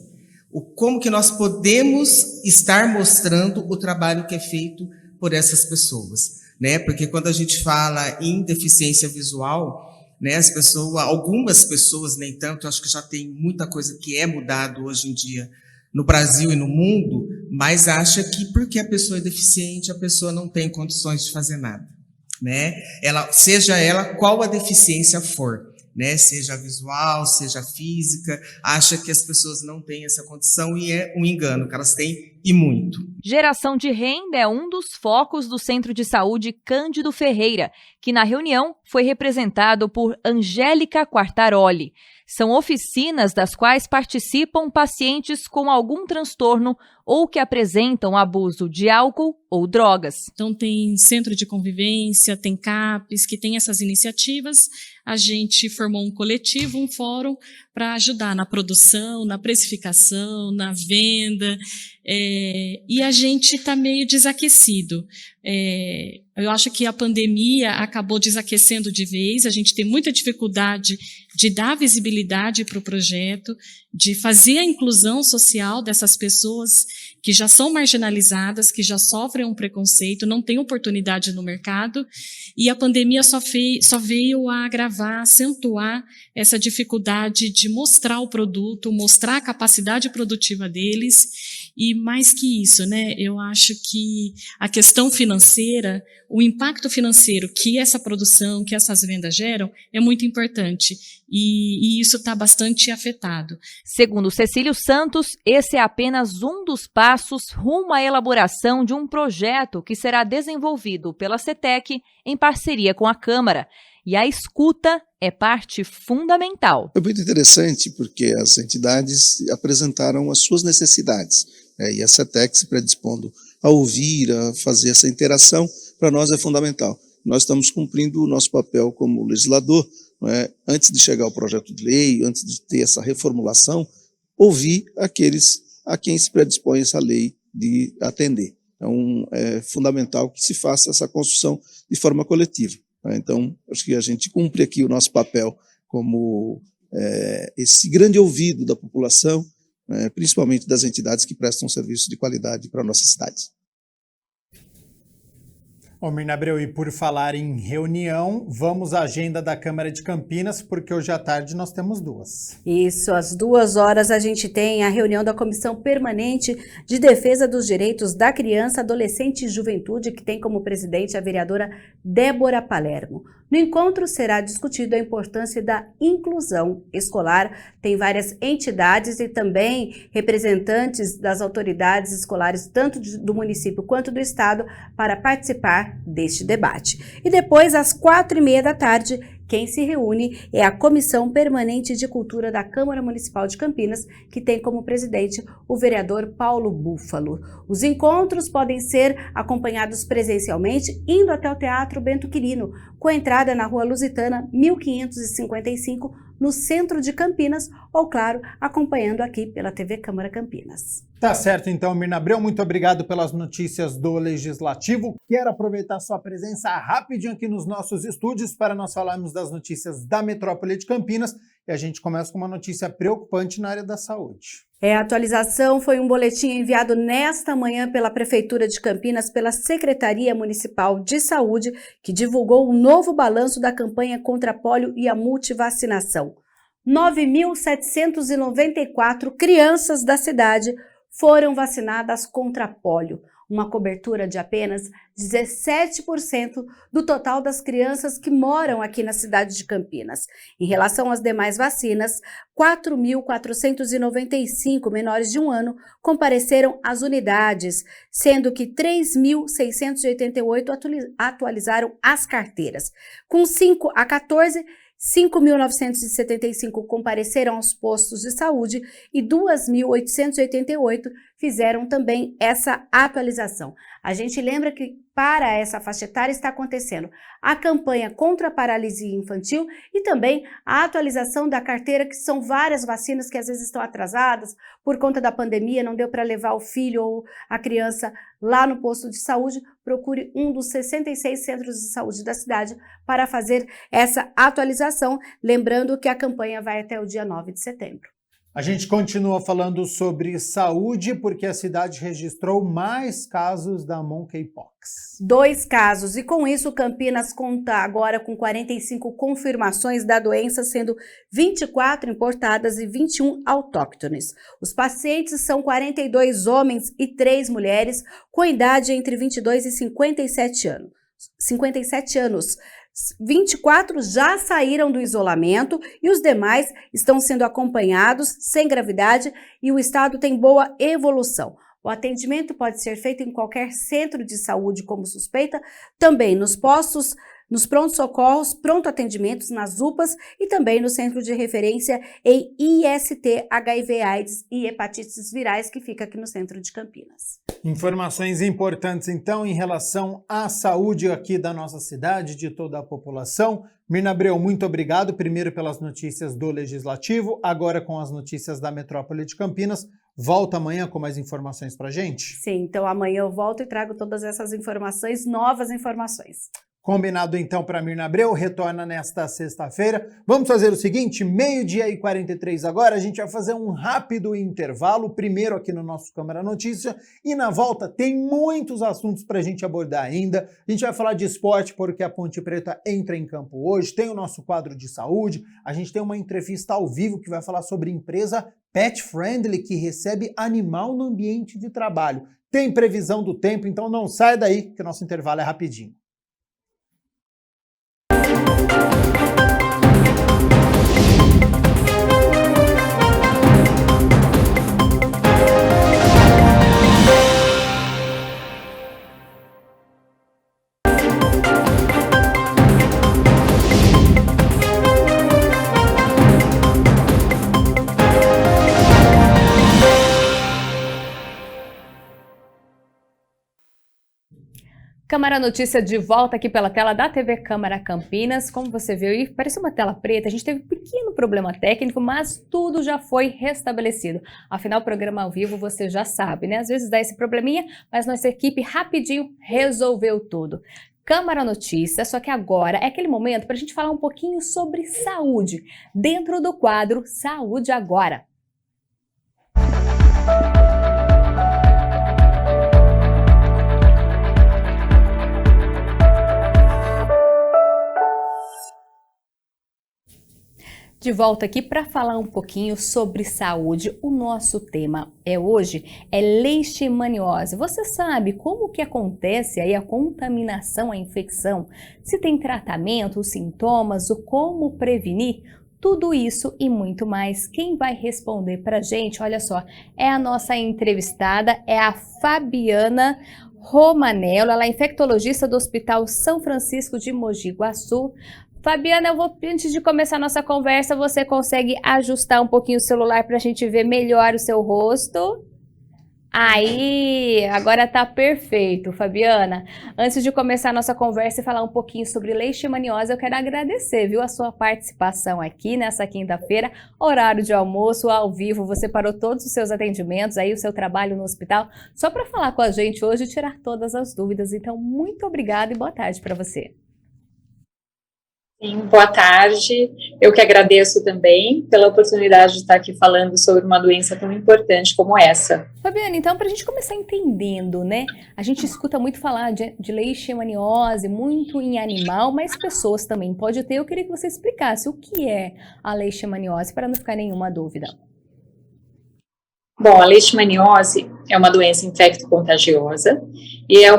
como que nós podemos estar mostrando o trabalho que é feito por essas pessoas. Né? Porque quando a gente fala em deficiência visual, né, algumas pessoas, nem tanto, acho que já tem muita coisa que é mudado hoje em dia no Brasil e no mundo, mas acha que porque a pessoa é deficiente, a pessoa não tem condições de fazer nada. Né? Seja ela qual a deficiência for, né? Seja visual, seja física, acha que as pessoas não têm essa condição e é um engano, que elas têm e muito. Geração de renda é um dos focos do Centro de Saúde Cândido Ferreira, que na reunião foi representado por Angélica Quartaroli. São oficinas das quais participam pacientes com algum transtorno ou que apresentam abuso de álcool ou drogas. Então tem centro de convivência, tem CAPs, que tem essas iniciativas. A gente formou um coletivo, um fórum, para ajudar na produção, na precificação, na venda, e a gente está meio desaquecido. Eu acho que a pandemia acabou desaquecendo de vez, a gente tem muita dificuldade de dar visibilidade para o projeto, de fazer a inclusão social dessas pessoas que já são marginalizadas, que já sofrem um preconceito, não têm oportunidade no mercado, e a pandemia só veio a agravar, acentuar essa dificuldade de mostrar o produto, mostrar a capacidade produtiva deles, e mais que isso, né, eu acho que a questão financeira, o impacto financeiro que essa produção, que essas vendas geram, é muito importante, e isso está bastante afetado. Segundo Cecílio Santos, esse é apenas um dos passos rumo à elaboração de um projeto que será desenvolvido pela CETEC em parceria com a Câmara. E a escuta é parte fundamental. É muito interessante porque as entidades apresentaram as suas necessidades, e a CETEC se predispondo a ouvir, a fazer essa interação, para nós é fundamental. Nós estamos cumprindo o nosso papel como legislador, antes de chegar ao projeto de lei, antes de ter essa reformulação, ouvir aqueles a quem se predispõe essa lei de atender. Então, é fundamental que se faça essa construção de forma coletiva. Então, acho que a gente cumpre aqui o nosso papel como esse grande ouvido da população, principalmente das entidades que prestam serviço de qualidade para a nossa cidade. Ô Mirna Abreu, e por falar em reunião, vamos à agenda da Câmara de Campinas, porque hoje à tarde nós temos duas. Isso, às 14h a gente tem a reunião da Comissão Permanente de Defesa dos Direitos da Criança, Adolescente e Juventude, que tem como presidente a vereadora Débora Palermo. No encontro será discutido a importância da inclusão escolar. Tem várias entidades e também representantes das autoridades escolares, tanto do município quanto do estado, para participar deste debate. E depois, às 16h30, quem se reúne é a Comissão Permanente de Cultura da Câmara Municipal de Campinas, que tem como presidente o vereador Paulo Búfalo. Os encontros podem ser acompanhados presencialmente indo até o Teatro Bento Quirino, com entrada na Rua Lusitana, 1555, no centro de Campinas, ou, claro, acompanhando aqui pela TV Câmara Campinas. Tá certo, então, Mirna Abreu, muito obrigado pelas notícias do Legislativo. Quero aproveitar sua presença rapidinho aqui nos nossos estúdios para nós falarmos das notícias da metrópole de Campinas, e a gente começa com uma notícia preocupante na área da saúde. A atualização foi um boletim enviado nesta manhã pela Prefeitura de Campinas, pela Secretaria Municipal de Saúde, que divulgou um novo balanço da campanha contra a pólio e a multivacinação. 9.794 crianças da cidade foram vacinadas contra a pólio, uma cobertura de apenas 17% do total das crianças que moram aqui na cidade de Campinas. Em relação às demais vacinas, 4.495 menores de 1 ano compareceram às unidades, sendo que 3.688 atualizaram as carteiras. Com 5 a 14, 5.975 compareceram aos postos de saúde e 2.888 fizeram também essa atualização. A gente lembra que para essa faixa etária está acontecendo a campanha contra a paralisia infantil e também a atualização da carteira, que são várias vacinas que às vezes estão atrasadas por conta da pandemia, não deu para levar o filho ou a criança lá no posto de saúde. Procure um dos 66 centros de saúde da cidade para fazer essa atualização, lembrando que a campanha vai até o dia 9 de setembro. A gente continua falando sobre saúde, porque a cidade registrou mais casos da Monkeypox. 2 casos, e com isso Campinas conta agora com 45 confirmações da doença, sendo 24 importadas e 21 autóctones. Os pacientes são 42 homens e 3 mulheres, com idade entre 22 e 57 anos. 24 já saíram do isolamento e os demais estão sendo acompanhados sem gravidade e o estado tem boa evolução. O atendimento pode ser feito em qualquer centro de saúde como suspeita, também nos postos nos prontos-socorros, pronto-atendimentos, nas UPAs e também no Centro de Referência em IST, HIV/AIDS e hepatites virais, que fica aqui no centro de Campinas. Informações importantes, então, em relação à saúde aqui da nossa cidade, de toda a população. Mirna Abreu, muito obrigado, primeiro pelas notícias do Legislativo, agora com as notícias da Metrópole de Campinas. Volta amanhã com mais informações pra gente? Sim, então amanhã eu volto e trago todas essas informações, novas informações. Combinado então para Mirna Abreu, retorna nesta sexta-feira. Vamos fazer o seguinte, 12h43 agora, a gente vai fazer um rápido intervalo, primeiro aqui no nosso Câmara Notícia, e na volta tem muitos assuntos para a gente abordar ainda. A gente vai falar de esporte, porque a Ponte Preta entra em campo hoje, tem o nosso quadro de saúde, a gente tem uma entrevista ao vivo que vai falar sobre empresa pet friendly, que recebe animal no ambiente de trabalho. Tem previsão do tempo, então não sai daí, que o nosso intervalo é rapidinho. Câmara Notícia de volta aqui pela tela da TV Câmara Campinas. Como você viu aí, parecia uma tela preta, a gente teve um pequeno problema técnico, mas tudo já foi restabelecido. Afinal, o programa ao vivo você já sabe, né? Às vezes dá esse probleminha, mas nossa equipe rapidinho resolveu tudo. Câmara Notícia, só que agora é aquele momento para a gente falar um pouquinho sobre saúde, dentro do quadro Saúde Agora. De volta aqui para falar um pouquinho sobre saúde. O nosso tema hoje é leishmaniose. Você sabe como que acontece aí a contaminação, a infecção? Se tem tratamento, os sintomas, o como prevenir? Tudo isso e muito mais. Quem vai responder para a gente, olha só, é a nossa entrevistada, é a Fabiana Romanello, ela é infectologista do Hospital São Francisco de Mogi Guaçu. Fabiana, antes de começar a nossa conversa, você consegue ajustar um pouquinho o celular para a gente ver melhor o seu rosto? Aí, agora tá perfeito, Fabiana. Antes de começar a nossa conversa e falar um pouquinho sobre leishmaniose, eu quero agradecer, viu, a sua participação aqui nessa quinta-feira, horário de almoço, ao vivo, você parou todos os seus atendimentos, aí o seu trabalho no hospital, só para falar com a gente hoje e tirar todas as dúvidas. Então, muito obrigada e boa tarde para você. Sim, boa tarde. Eu que agradeço também pela oportunidade de estar aqui falando sobre uma doença tão importante como essa. Fabiana, então, para a gente começar entendendo, né? A gente escuta muito falar de leishmaniose, muito em animal, mas pessoas também pode ter. Eu queria que você explicasse o que é a leishmaniose, para não ficar nenhuma dúvida. Bom, a leishmaniose é uma doença infecto-contagiosa e é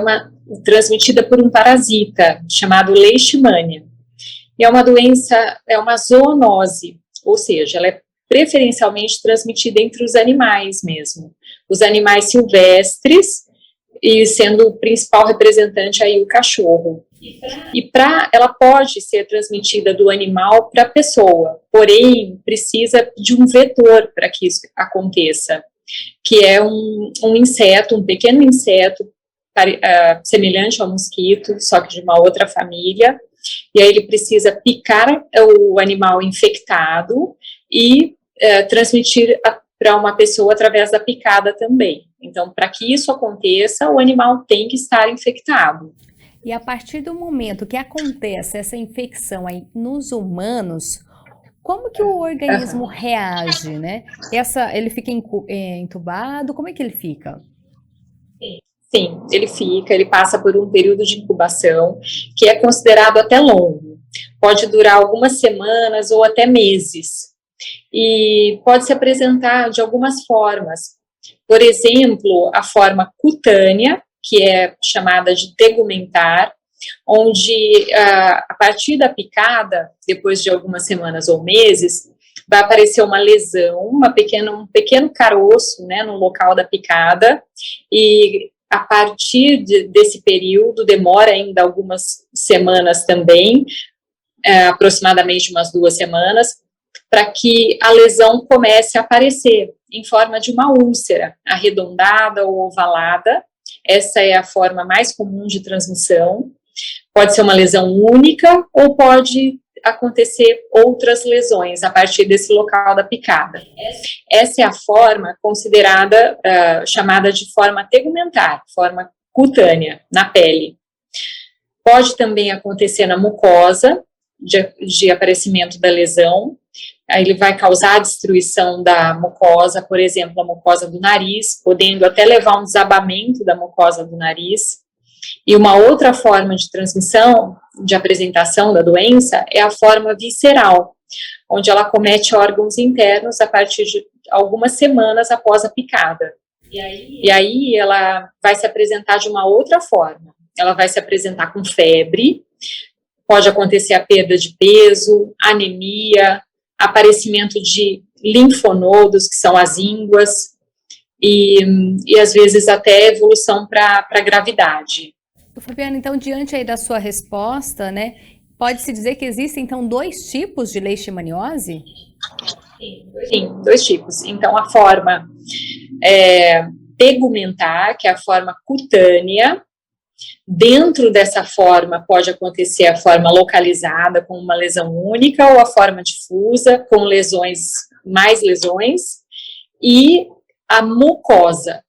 transmitida por um parasita chamado Leishmania. E é uma doença, é uma zoonose, ou seja, ela é preferencialmente transmitida entre os animais mesmo. Os animais silvestres, e sendo o principal representante aí o cachorro. E ela pode ser transmitida do animal para a pessoa, porém precisa de um vetor para que isso aconteça, que é um inseto, um pequeno inseto, semelhante ao mosquito, só que de uma outra família. E aí ele precisa picar o animal infectado e transmitir para uma pessoa através da picada também. Então, para que isso aconteça, o animal tem que estar infectado. E a partir do momento que acontece essa infecção aí nos humanos, como que o organismo reage, né? Ele fica entubado, como é que ele fica? Sim, ele passa por um período de incubação que é considerado até longo. Pode durar algumas semanas ou até meses. E pode se apresentar de algumas formas. Por exemplo, a forma cutânea, que é chamada de tegumentar, onde a partir da picada, depois de algumas semanas ou meses, vai aparecer uma lesão, um pequeno caroço, né, no local da picada, e a partir desse período, demora ainda algumas semanas também, aproximadamente umas 2 semanas, para que a lesão comece a aparecer em forma de uma úlcera, arredondada ou ovalada. Essa é a forma mais comum de transmissão. Pode ser uma lesão única ou pode acontecer outras lesões a partir desse local da picada. Essa é a forma considerada, chamada de forma tegumentar, forma cutânea, na pele. Pode também acontecer na mucosa, de aparecimento da lesão. Aí ele vai causar a destruição da mucosa, por exemplo, a mucosa do nariz, podendo até levar a um desabamento da mucosa do nariz. E uma outra forma de transmissão, de apresentação da doença, é a forma visceral, onde ela comete órgãos internos a partir de algumas semanas após a picada. E aí ela vai se apresentar de uma outra forma. Ela vai se apresentar com febre, pode acontecer a perda de peso, anemia, aparecimento de linfonodos, que são as ínguas, e às vezes até evolução para gravidade. Fabiana, então, diante aí da sua resposta, né, pode-se dizer que existem, então, 2 tipos de leishmaniose? Sim, 2 tipos. Então, a forma tegumentar, que é a forma cutânea. Dentro dessa forma pode acontecer a forma localizada, com uma lesão única, ou a forma difusa, com mais lesões, e a mucosa.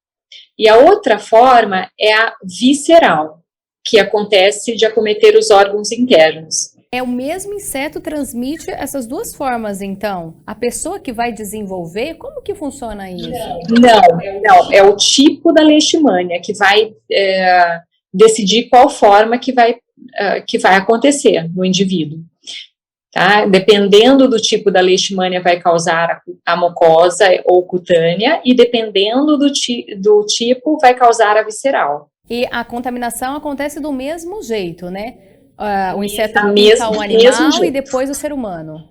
E a outra forma é a visceral, que acontece de acometer os órgãos internos. O mesmo inseto transmite essas 2 formas, então? A pessoa que vai desenvolver, como que funciona isso? Não, é o tipo da leishmania que vai decidir qual forma que vai acontecer no indivíduo. Tá? Dependendo do tipo da leishmania, vai causar a mucosa ou cutânea, e dependendo do tipo, vai causar a visceral. E a contaminação acontece do mesmo jeito, né? O inseto pica o animal e depois o ser humano.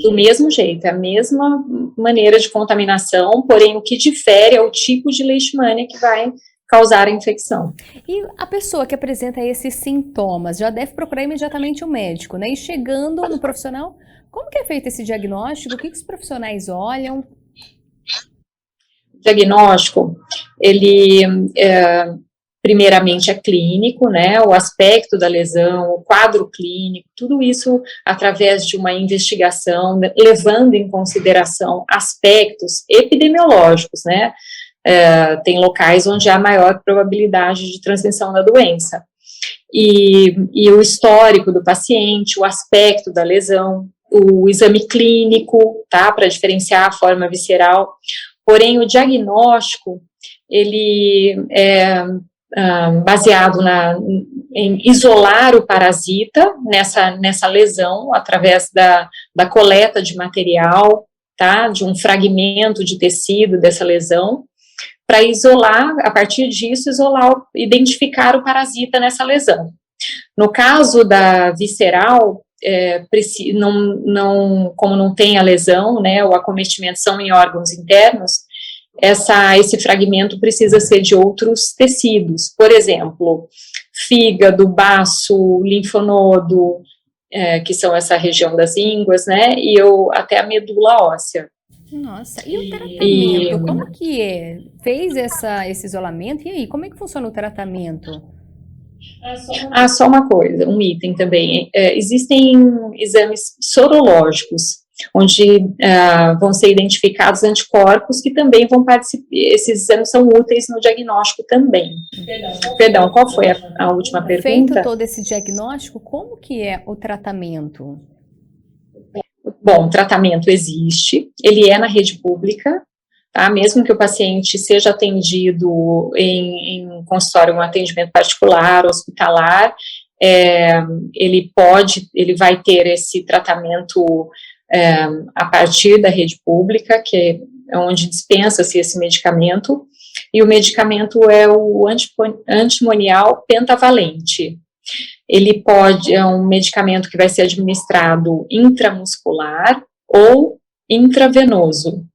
Do mesmo jeito, é a mesma maneira de contaminação, porém o que difere é o tipo de leishmania que vai causar a infecção. E a pessoa que apresenta esses sintomas já deve procurar imediatamente o médico, né? E chegando no profissional, como que é feito esse diagnóstico? O que os profissionais olham? O diagnóstico, ele primeiramente é clínico, né? O aspecto da lesão, o quadro clínico, tudo isso através de uma investigação, levando em consideração aspectos epidemiológicos, né? Tem locais onde há maior probabilidade de transmissão da doença. E o histórico do paciente, o aspecto da lesão, o exame clínico, tá? Para diferenciar a forma visceral. Porém, o diagnóstico, ele é baseado em isolar o parasita nessa lesão, através da coleta de material, tá? De um fragmento de tecido dessa lesão, para isolar, a partir disso, identificar o parasita nessa lesão. No caso da visceral, como não tem a lesão, né, o acometimento são em órgãos internos, esse fragmento precisa ser de outros tecidos, por exemplo, fígado, baço, linfonodo, que são essa região das ínguas, né, e até a medula óssea. Nossa, e o tratamento, como que é? Fez esse isolamento, e aí, como é que funciona o tratamento? Só uma coisa, um item também. Existem exames sorológicos, onde vão ser identificados anticorpos que também vão participar. Esses exames são úteis no diagnóstico também. Perdão, qual foi a última pergunta? Feito todo esse diagnóstico, como que é o tratamento? Bom, o tratamento existe, ele é na rede pública, tá? Mesmo que o paciente seja atendido em consultório, um atendimento particular, hospitalar, ele vai ter esse tratamento a partir da rede pública, que é onde dispensa-se esse medicamento, e o medicamento é o antimonial pentavalente. Ele é um medicamento que vai ser administrado intramuscular ou intravenoso.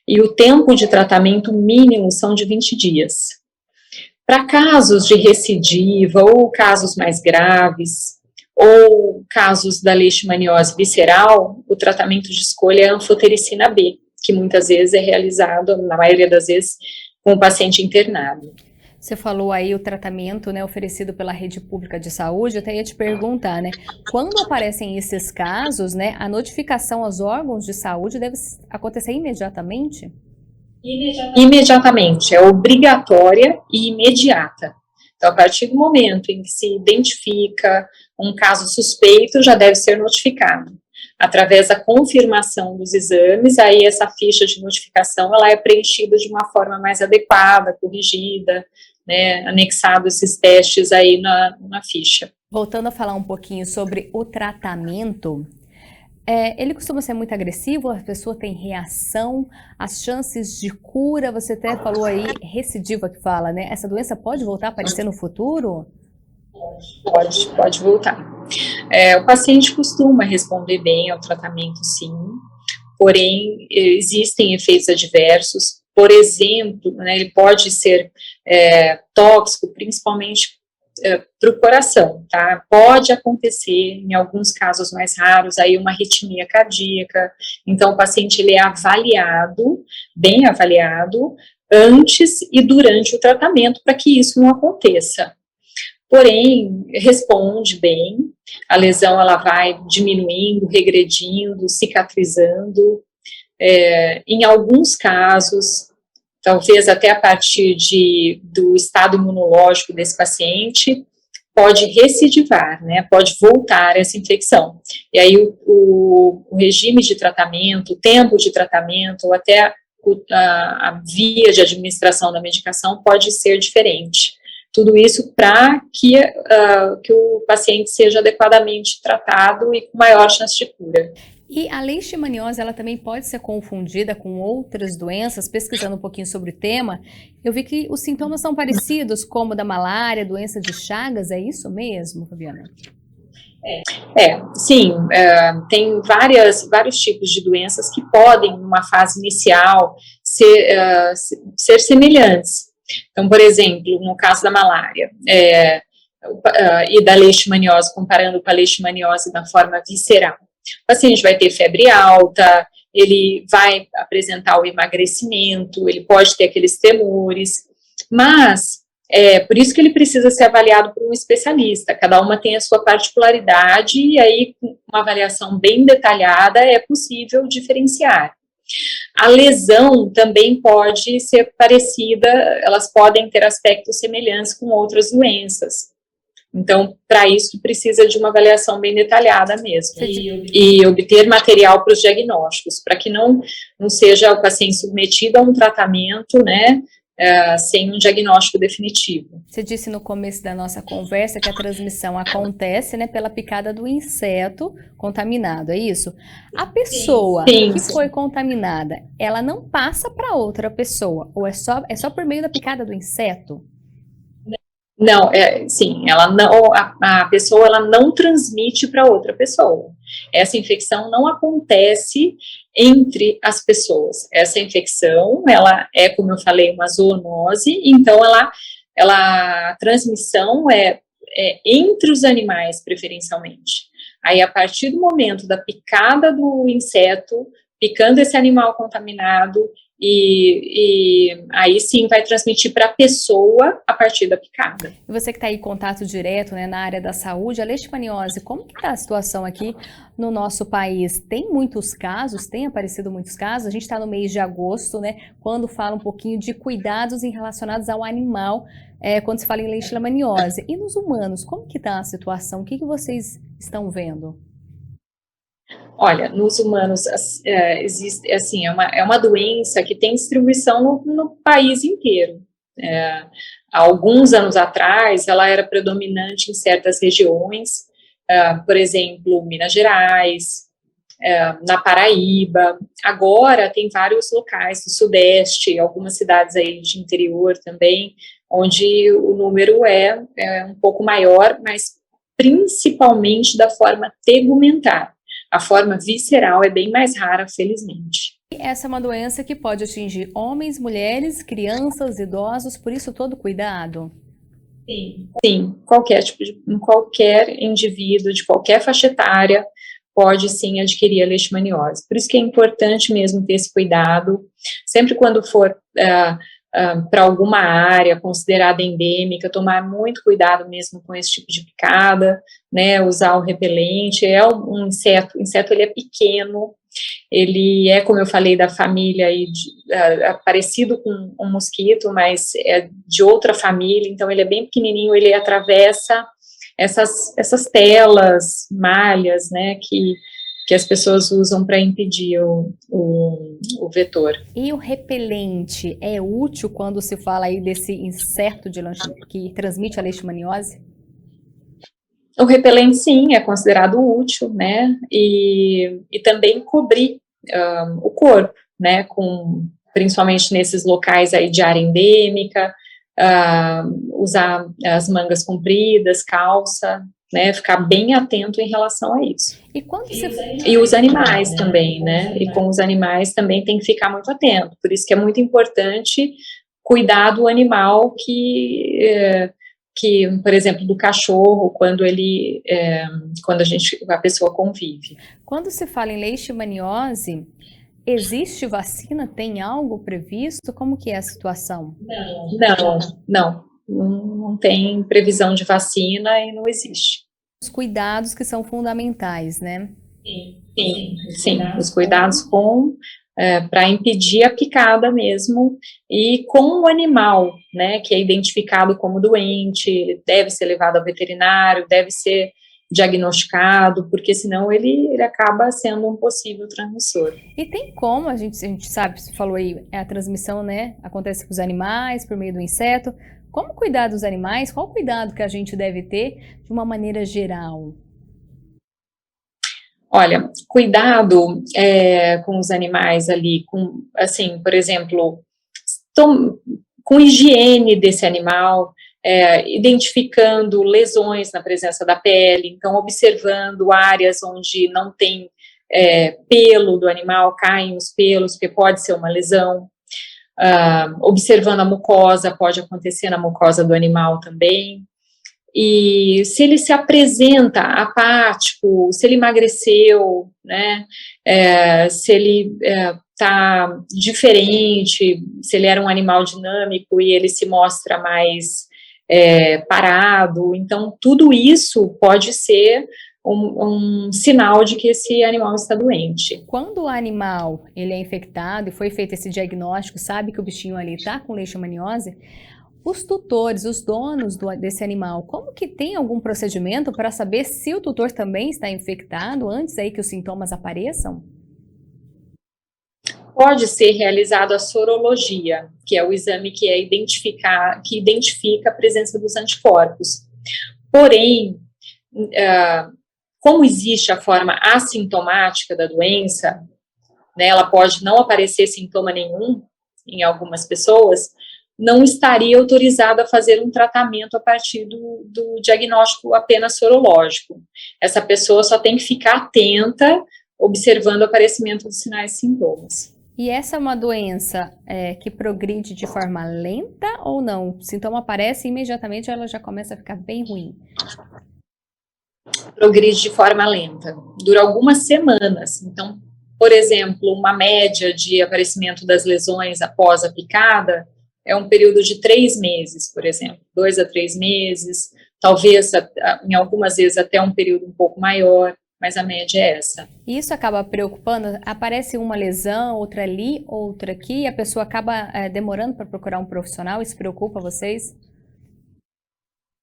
E o tempo de tratamento mínimo são de 20 dias. Para casos de recidiva ou casos mais graves, ou casos da leishmaniose visceral, o tratamento de escolha é a anfotericina B, que muitas vezes é realizado, na maioria das vezes, com o paciente internado. Você falou aí o tratamento, né, oferecido pela rede pública de saúde, eu até ia te perguntar, né, quando aparecem esses casos, né, a notificação aos órgãos de saúde deve acontecer imediatamente? Imediatamente, é obrigatória e imediata. Então, a partir do momento em que se identifica um caso suspeito, já deve ser notificado. Através da confirmação dos exames, aí essa ficha de notificação ela é preenchida de uma forma mais adequada, corrigida, né, anexado esses testes aí na ficha. Voltando a falar um pouquinho sobre o tratamento, ele costuma ser muito agressivo, a pessoa tem reação, as chances de cura, você até falou aí, recidiva que fala, né? Essa doença pode voltar a aparecer no futuro? Pode voltar. O paciente costuma responder bem ao tratamento, sim, porém, existem efeitos adversos. Por exemplo, né, ele pode ser tóxico, principalmente para o coração, tá? Pode acontecer, em alguns casos mais raros, aí uma arritmia cardíaca. Então, o paciente ele é avaliado, bem avaliado, antes e durante o tratamento, para que isso não aconteça. Porém, responde bem, a lesão ela vai diminuindo, regredindo, cicatrizando. Em alguns casos, talvez até a partir do estado imunológico desse paciente, pode recidivar, né, pode voltar essa infecção. E aí o regime de tratamento, o tempo de tratamento, ou até a via de administração da medicação pode ser diferente. Tudo isso para que o paciente seja adequadamente tratado e com maior chance de cura. E a leishmaniose, ela também pode ser confundida com outras doenças. Pesquisando um pouquinho sobre o tema, eu vi que os sintomas são parecidos, como da malária, doença de Chagas, é isso mesmo, Fabiana? Sim, tem vários tipos de doenças que podem, numa fase inicial, ser semelhantes. Então, por exemplo, no caso da malária e da leishmaniose, comparando com a leishmaniose na forma visceral, o paciente vai ter febre alta, ele vai apresentar o emagrecimento, ele pode ter aqueles tremores, mas por isso que ele precisa ser avaliado por um especialista. Cada uma tem a sua particularidade e aí, com uma avaliação bem detalhada, é possível diferenciar. A lesão também pode ser parecida, elas podem ter aspectos semelhantes com outras doenças. Então, para isso, precisa de uma avaliação bem detalhada mesmo. E obter material para os diagnósticos, para que não seja o paciente submetido a um tratamento, né, sem um diagnóstico definitivo. Você disse no começo da nossa conversa que a transmissão acontece, né, pela picada do inseto contaminado, é isso? A pessoa que foi contaminada, ela não passa para outra pessoa, ou é só por meio da picada do inseto? Não, sim, a pessoa ela não transmite para outra pessoa. Essa infecção não acontece entre as pessoas. Essa infecção, ela é, como eu falei, uma zoonose, então a transmissão é entre os animais, preferencialmente. Aí, a partir do momento da picada do inseto, picando esse animal contaminado, e aí sim vai transmitir para a pessoa a partir da picada. E você que está aí em contato direto, né, na área da saúde, a leishmaniose, como que está a situação aqui no nosso país? Tem muitos casos, tem aparecido muitos casos, a gente está no mês de agosto, né, quando fala um pouquinho de cuidados relacionados ao animal, quando se fala em leishmaniose. E nos humanos, como que está a situação? O que vocês estão vendo? Olha, nos humanos existe, assim, é uma doença que tem distribuição no país inteiro. Há alguns anos atrás, ela era predominante em certas regiões, por exemplo, Minas Gerais, na Paraíba. Agora tem vários locais do Sudeste, algumas cidades aí de interior também, onde o número é um pouco maior, mas principalmente da forma tegumentar. A forma visceral é bem mais rara, felizmente. Essa é uma doença que pode atingir homens, mulheres, crianças, idosos, por isso todo cuidado. Sim, qualquer indivíduo de qualquer faixa etária pode sim adquirir a leishmaniose. Por isso que é importante mesmo ter esse cuidado, sempre quando for para alguma área considerada endêmica, tomar muito cuidado mesmo com esse tipo de picada, né, usar o repelente. É um inseto, o inseto ele é pequeno, ele é, como eu falei, da família aí parecido com um mosquito, mas é de outra família, então ele é bem pequenininho, ele atravessa essas telas, malhas, né, que as pessoas usam para impedir o vetor. E o repelente é útil quando se fala aí desse inseto que transmite a leishmaniose? O repelente, sim, é considerado útil, né, e também cobrir o corpo, né, principalmente nesses locais aí de área endêmica, usar as mangas compridas, calça, né, ficar bem atento em relação a isso. E os animais também, né, e com os animais também tem que ficar muito atento, por isso que é muito importante cuidar do animal que por exemplo, do cachorro, quando a pessoa convive. Quando se fala em leishmaniose, existe vacina? Tem algo previsto? Como que é a situação? Não tem previsão de vacina e não existe. Os cuidados que são fundamentais, né? Sim, os cuidados para impedir a picada mesmo, e com o animal, né, que é identificado como doente, ele deve ser levado ao veterinário, deve ser diagnosticado, porque senão ele acaba sendo um possível transmissor. E tem como, a gente sabe, você falou aí, a transmissão, né, acontece com os animais, por meio do inseto. Como cuidar dos animais? Qual o cuidado que a gente deve ter de uma maneira geral? Olha, cuidado com os animais ali, assim, por exemplo, com higiene desse animal, identificando lesões na presença da pele, então observando áreas onde não tem pelo do animal, caem os pelos, porque pode ser uma lesão, observando a mucosa, pode acontecer na mucosa do animal também. E se ele se apresenta apático, se ele emagreceu, né, se ele está diferente, se ele era um animal dinâmico e ele se mostra mais parado, então tudo isso pode ser um sinal de que esse animal está doente. Quando o animal ele é infectado e foi feito esse diagnóstico, sabe que o bichinho ali está com leishmaniose, os tutores, os donos desse animal, como que tem algum procedimento para saber se o tutor também está infectado antes aí que os sintomas apareçam? Pode ser realizado a sorologia, que é o exame que identifica a presença dos anticorpos. Porém, como existe a forma assintomática da doença, né, ela pode não aparecer sintoma nenhum em algumas pessoas, não estaria autorizado a fazer um tratamento a partir do diagnóstico apenas sorológico. Essa pessoa só tem que ficar atenta, observando o aparecimento dos sinais e sintomas. E essa é uma doença que progride de forma lenta ou não? O sintoma aparece e imediatamente ela já começa a ficar bem ruim. Progride de forma lenta, dura algumas semanas. Então, por exemplo, uma média de aparecimento das lesões após a picada é um período de 3 meses, por exemplo, 2 a 3 meses, talvez em algumas vezes até um período um pouco maior, mas a média é essa. Isso acaba preocupando? Aparece uma lesão, outra ali, outra aqui, e a pessoa acaba demorando para procurar um profissional? Isso preocupa vocês?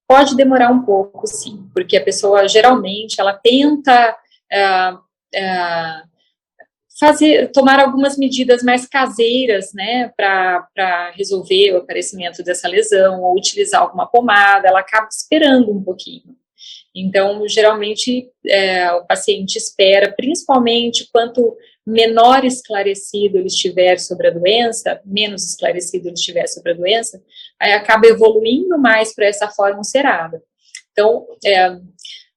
Pode demorar um pouco, sim, porque a pessoa geralmente ela tenta tomar algumas medidas mais caseiras, né, para resolver o aparecimento dessa lesão, ou utilizar alguma pomada, ela acaba esperando um pouquinho. Então, geralmente, o paciente espera, principalmente quanto menor esclarecido ele estiver sobre a doença, menos esclarecido ele estiver sobre a doença, aí acaba evoluindo mais para essa forma ulcerada. Então,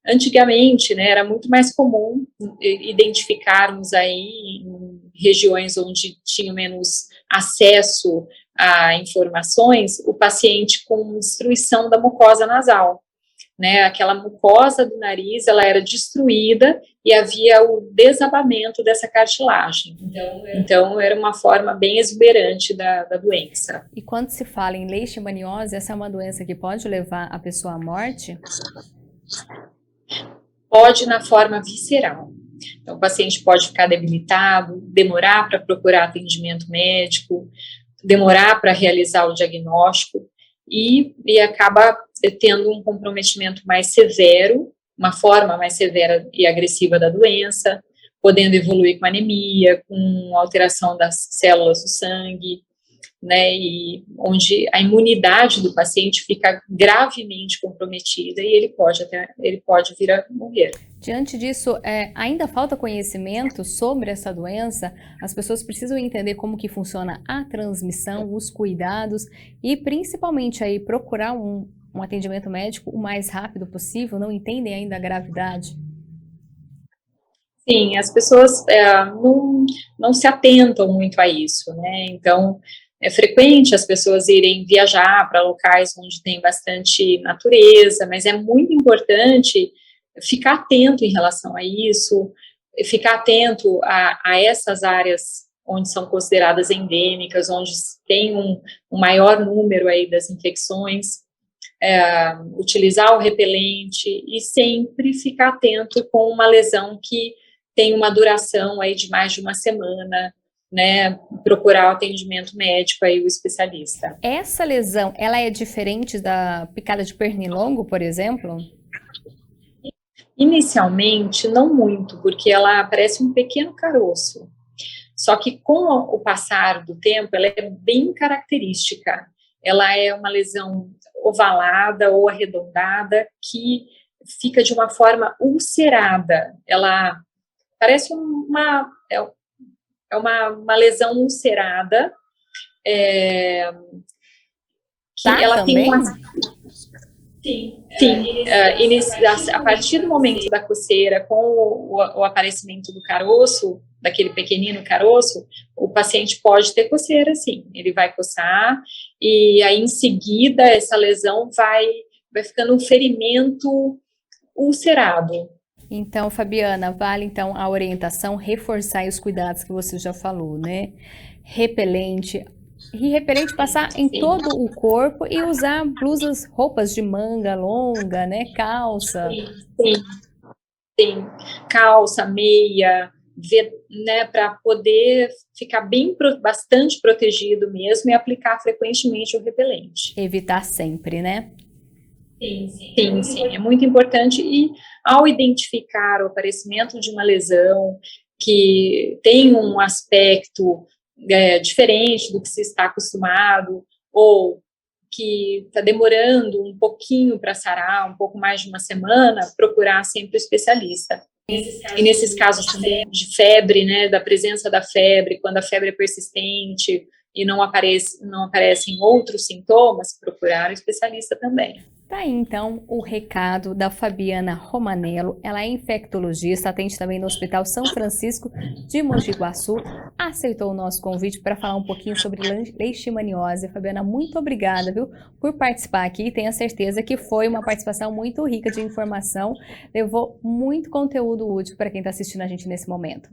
Antigamente, né, era muito mais comum identificarmos aí em regiões onde tinha menos acesso a informações, o paciente com destruição da mucosa nasal, né, aquela mucosa do nariz, ela era destruída e havia o desabamento dessa cartilagem. Então era uma forma bem exuberante da doença. E quando se fala em leishmaniose, essa é uma doença que pode levar a pessoa à morte? Pode na forma visceral. Então, o paciente pode ficar debilitado, demorar para procurar atendimento médico, demorar para realizar o diagnóstico e acaba tendo um comprometimento mais severo, uma forma mais severa e agressiva da doença, podendo evoluir com anemia, com alteração das células do sangue, né, e onde a imunidade do paciente fica gravemente comprometida e ele pode vir a morrer. Diante disso, ainda falta conhecimento sobre essa doença? As pessoas precisam entender como que funciona a transmissão, os cuidados e principalmente aí procurar um atendimento médico o mais rápido possível, não entendem ainda a gravidade? Sim, as pessoas não se atentam muito a isso, né, então é frequente as pessoas irem viajar para locais onde tem bastante natureza, mas é muito importante ficar atento em relação a isso, ficar atento a essas áreas onde são consideradas endêmicas, onde tem um maior número aí das infecções, utilizar o repelente e sempre ficar atento com uma lesão que tem uma duração aí de mais de uma semana, né, procurar o atendimento médico aí, o especialista. Essa lesão, ela é diferente da picada de pernilongo, por exemplo? Inicialmente, não muito, porque ela parece um pequeno caroço. Só que com o passar do tempo, ela é bem característica. Ela é uma lesão ovalada ou arredondada que fica de uma forma ulcerada. Ela parece uma lesão ulcerada. Ela tem uma... Sim. A partir do momento da coceira, com o aparecimento do caroço, daquele pequenino caroço, o paciente pode ter coceira, sim. Ele vai coçar e aí em seguida essa lesão vai ficando um ferimento ulcerado. Então, Fabiana, vale então a orientação, reforçar os cuidados que você já falou, né? Repelente, passar em todo o corpo e usar roupas de manga longa, né? Calça. Sim. Calça, meia, né? Para poder ficar bastante protegido mesmo e aplicar frequentemente o repelente. Evitar sempre, né? Sim, é muito importante. E ao identificar o aparecimento de uma lesão que tem um aspecto diferente do que se está acostumado, ou que está demorando um pouquinho para sarar, um pouco mais de uma semana, procurar sempre o especialista. E nesses casos também de febre, né, da presença da febre, quando a febre é persistente e não aparecem outros sintomas, procurar o especialista também. Tá aí, então, o recado da Fabiana Romanello. Ela é infectologista, atende também no Hospital São Francisco de Mogi Guaçu. Aceitou o nosso convite para falar um pouquinho sobre leishmaniose. Fabiana, muito obrigada, viu, por participar aqui. Tenho certeza que foi uma participação muito rica de informação. Levou muito conteúdo útil para quem está assistindo a gente nesse momento.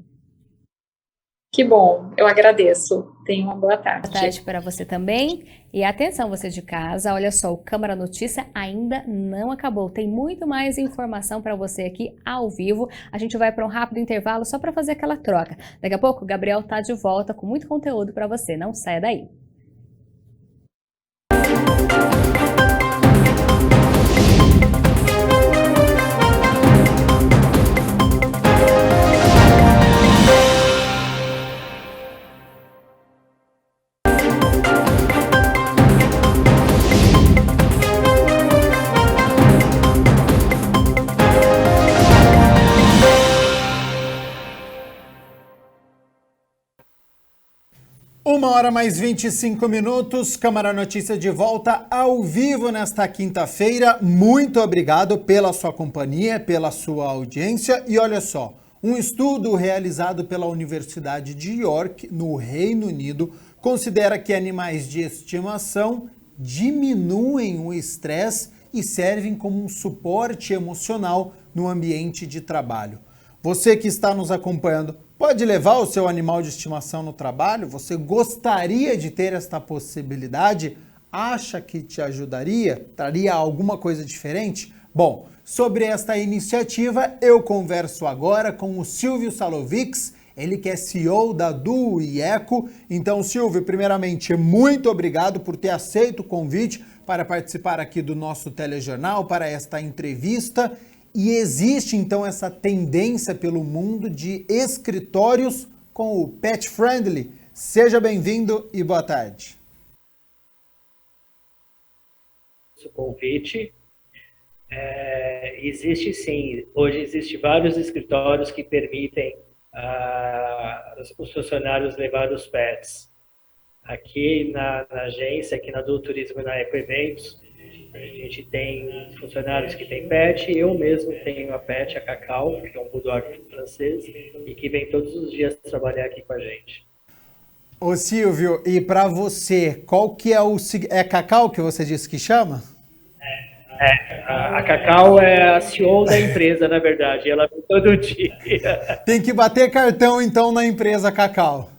Que bom, eu agradeço. Tenha uma boa tarde. Boa tarde para você também. E atenção, você de casa, olha só, o Câmara Notícia ainda não acabou. Tem muito mais informação para você aqui ao vivo. A gente vai para um rápido intervalo só para fazer aquela troca. Daqui a pouco o Gabriel tá de volta com muito conteúdo para você. Não saia daí. 1h mais 25 minutos, Câmara Notícia de volta ao vivo nesta quinta-feira. Muito obrigado pela sua companhia, pela sua audiência. E olha só, um estudo realizado pela Universidade de York, no Reino Unido, considera que animais de estimação diminuem o estresse e servem como um suporte emocional no ambiente de trabalho. Você que está nos acompanhando, pode levar o seu animal de estimação no trabalho? Você gostaria de ter esta possibilidade? Acha que te ajudaria? Traria alguma coisa diferente? Bom, sobre esta iniciativa, eu converso agora com o Silvio Salovics, ele que é CEO da Duo e Eco. Então, Silvio, primeiramente, muito obrigado por ter aceito o convite para participar aqui do nosso telejornal, para esta entrevista. E existe, então, essa tendência pelo mundo de escritórios com o Pet Friendly. Seja bem-vindo e boa tarde. O convite. Existe sim, hoje existem vários escritórios que permitem os funcionários levar os pets. Aqui na agência, aqui na Duo Turismo e na Eco Eventos, a gente tem funcionários que têm pet, eu mesmo tenho a pet, a Cacau, que é um bulldog francês, e que vem todos os dias trabalhar aqui com a gente. Ô Silvio, e para você, qual que é o... É Cacau que você disse que chama? A Cacau é a CEO da empresa, na verdade, ela vem todo dia. Tem que bater cartão, então, na empresa Cacau.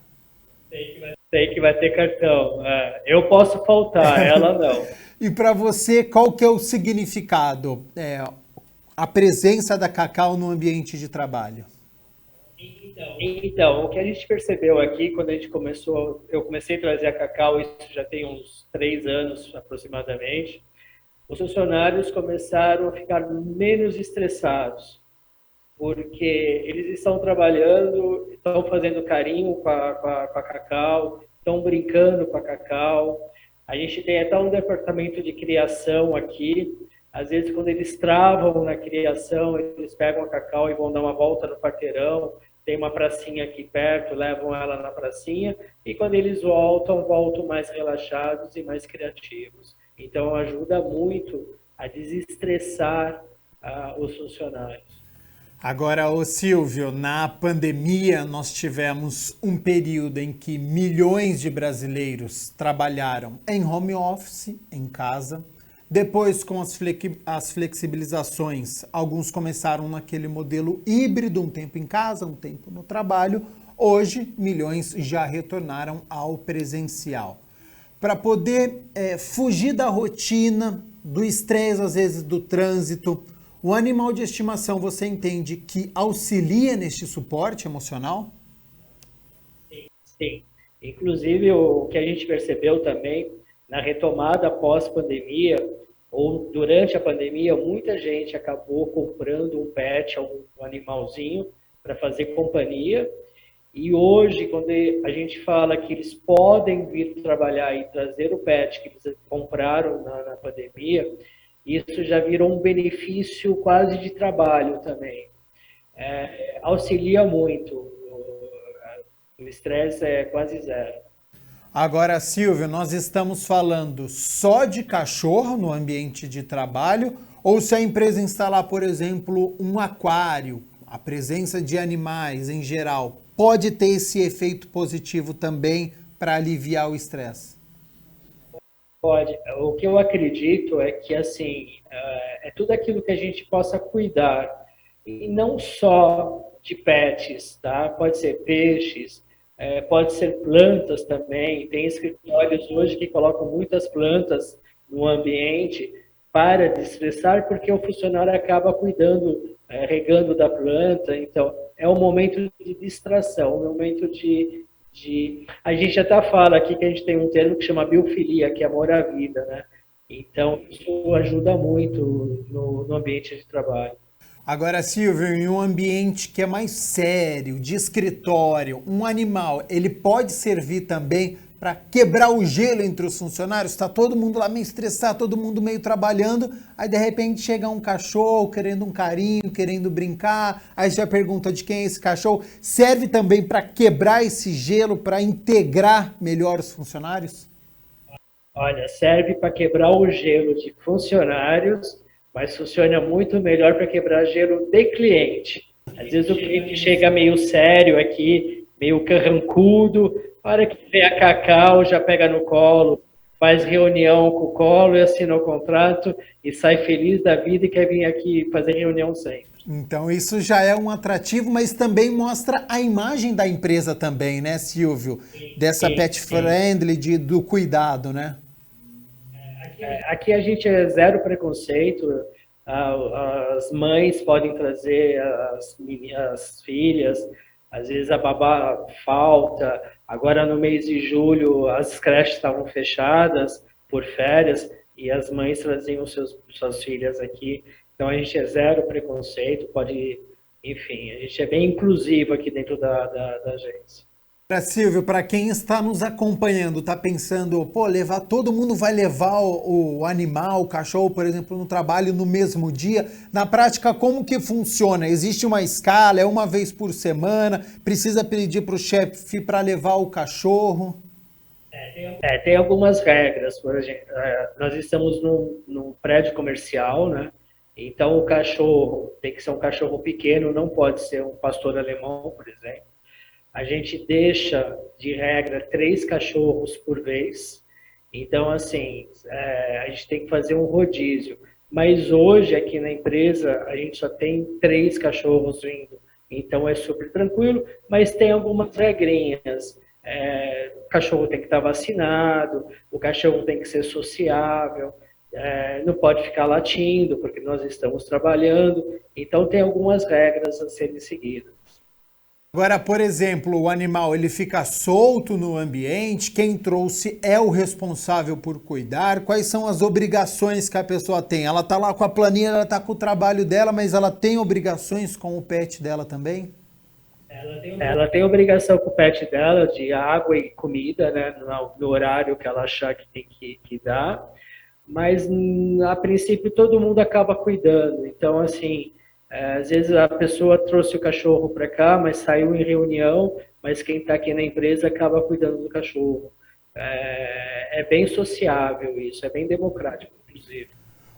Tem que bater cartão. Eu posso faltar, ela não. E para você, qual que é o significado, a presença da Cacau no ambiente de trabalho? Então, o que a gente percebeu aqui, quando a gente começou, eu comecei a trazer a Cacau, isso já tem uns 3 anos aproximadamente, os funcionários começaram a ficar menos estressados, porque eles estão trabalhando, estão fazendo carinho com a Cacau, estão brincando com a Cacau. A gente tem até um departamento de criação aqui. Às vezes, quando eles travam na criação, eles pegam a Cacau e vão dar uma volta no quarteirão. Tem uma pracinha aqui perto, levam ela na pracinha. E quando eles voltam mais relaxados e mais criativos. Então, ajuda muito a desestressar os funcionários. Agora, ô Silvio, na pandemia nós tivemos um período em que milhões de brasileiros trabalharam em home office, em casa. Depois, com as flexibilizações, alguns começaram naquele modelo híbrido, um tempo em casa, um tempo no trabalho. Hoje, milhões já retornaram ao presencial. Para poder fugir da rotina, do estresse, às vezes, do trânsito, o animal de estimação, você entende que auxilia neste suporte emocional? Sim. Inclusive, o que a gente percebeu também, na retomada pós-pandemia, ou durante a pandemia, muita gente acabou comprando um pet, um animalzinho, para fazer companhia. E hoje, quando a gente fala que eles podem vir trabalhar e trazer o pet que eles compraram na pandemia, isso já virou um benefício quase de trabalho também. Auxilia muito. O estresse é quase zero. Agora, Silvio, nós estamos falando só de cachorro no ambiente de trabalho, ou se a empresa instalar, por exemplo, um aquário, a presença de animais em geral, pode ter esse efeito positivo também para aliviar o estresse? Pode. O que eu acredito é que, assim, é tudo aquilo que a gente possa cuidar. E não só de pets, tá? Pode ser peixes, pode ser plantas também. Tem escritórios hoje que colocam muitas plantas no ambiente para desestressar, porque o funcionário acaba cuidando, regando da planta. Então, é um momento de distração, um momento de... A gente até fala aqui que a gente tem um termo que chama biofilia, que é amor à vida, né? Então, isso ajuda muito no ambiente de trabalho. Agora, Silvio, em um ambiente que é mais sério, de escritório, um animal, ele pode servir também para quebrar o gelo entre os funcionários? Está todo mundo lá meio estressado, todo mundo meio trabalhando, aí de repente chega um cachorro querendo um carinho, querendo brincar, aí já pergunta de quem é esse cachorro. Serve também para quebrar esse gelo, para integrar melhor os funcionários? Olha, serve para quebrar o gelo de funcionários, mas funciona muito melhor para quebrar gelo de cliente. Às vezes o cliente chega meio sério aqui, meio carrancudo, a hora que vê a Cacau já pega no colo, faz reunião com o colo e assina o contrato e sai feliz da vida e quer vir aqui fazer reunião sempre. Então isso já é um atrativo, mas também mostra a imagem da empresa também, né, Silvio? Dessa pet friendly, do cuidado, né? Aqui a gente é zero preconceito, as mães podem trazer as filhas, às vezes a babá falta, agora no mês de julho as creches estavam fechadas por férias e as mães traziam suas filhas aqui, então a gente é zero preconceito, enfim, a gente é bem inclusivo aqui dentro da agência. Silvio, para quem está nos acompanhando, está pensando, todo mundo vai levar o animal, o cachorro, por exemplo, no trabalho no mesmo dia. Na prática, como que funciona? Existe uma escala, é uma vez por semana? Precisa pedir para o chefe para levar o cachorro? Tem algumas regras. Por exemplo, nós estamos num prédio comercial, né? Então o cachorro tem que ser um cachorro pequeno, não pode ser um pastor alemão, por exemplo. A gente deixa, de regra, 3 cachorros por vez. Então, assim, a gente tem que fazer um rodízio. Mas hoje, aqui na empresa, a gente só tem 3 cachorros vindo. Então, é super tranquilo, mas tem algumas regrinhas. O cachorro tem que estar vacinado, o cachorro tem que ser sociável, não pode ficar latindo, porque nós estamos trabalhando. Então, tem algumas regras a serem seguidas. Agora, por exemplo, o animal ele fica solto no ambiente, quem trouxe é o responsável por cuidar, quais são as obrigações que a pessoa tem? Ela está lá com a planilha, ela está com o trabalho dela, mas ela tem obrigações com o pet dela também? Ela tem obrigação com o pet dela de água e comida, né, no horário que ela achar que tem que dar, mas a princípio todo mundo acaba cuidando, então assim... às vezes a pessoa trouxe o cachorro para cá, mas saiu em reunião, mas quem está aqui na empresa acaba cuidando do cachorro. É bem sociável isso, é bem democrático, inclusive.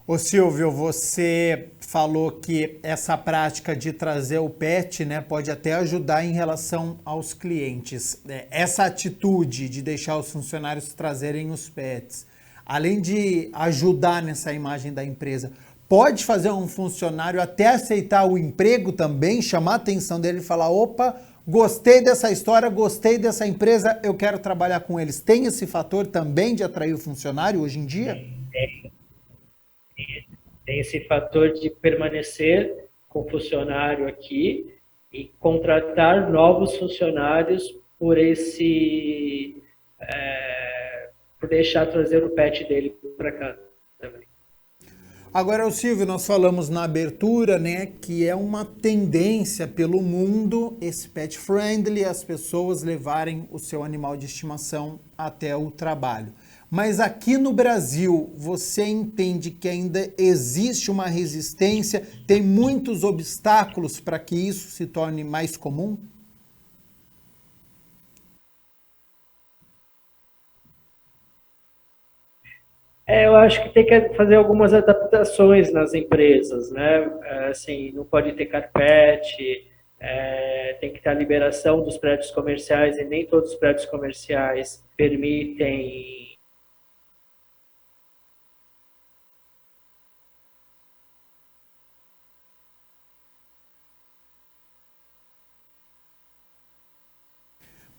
Ô Silvio, você falou que essa prática de trazer o pet, né, pode até ajudar em relação aos clientes. Essa atitude de deixar os funcionários trazerem os pets, além de ajudar nessa imagem da empresa, pode fazer um funcionário até aceitar o emprego também, chamar a atenção dele e falar, opa, gostei dessa história, gostei dessa empresa, eu quero trabalhar com eles. Tem esse fator também de atrair o funcionário hoje em dia? Tem esse fator de permanecer com o funcionário aqui e contratar novos funcionários por por deixar trazer o pet dele para cá também. Agora, Silvio, nós falamos na abertura, né, que é uma tendência pelo mundo esse pet friendly, as pessoas levarem o seu animal de estimação até o trabalho. Mas aqui no Brasil, você entende que ainda existe uma resistência, tem muitos obstáculos para que isso se torne mais comum? Eu acho que tem que fazer algumas adaptações nas empresas, né? Assim, não pode ter carpete, tem que ter a liberação dos prédios comerciais e nem todos os prédios comerciais permitem.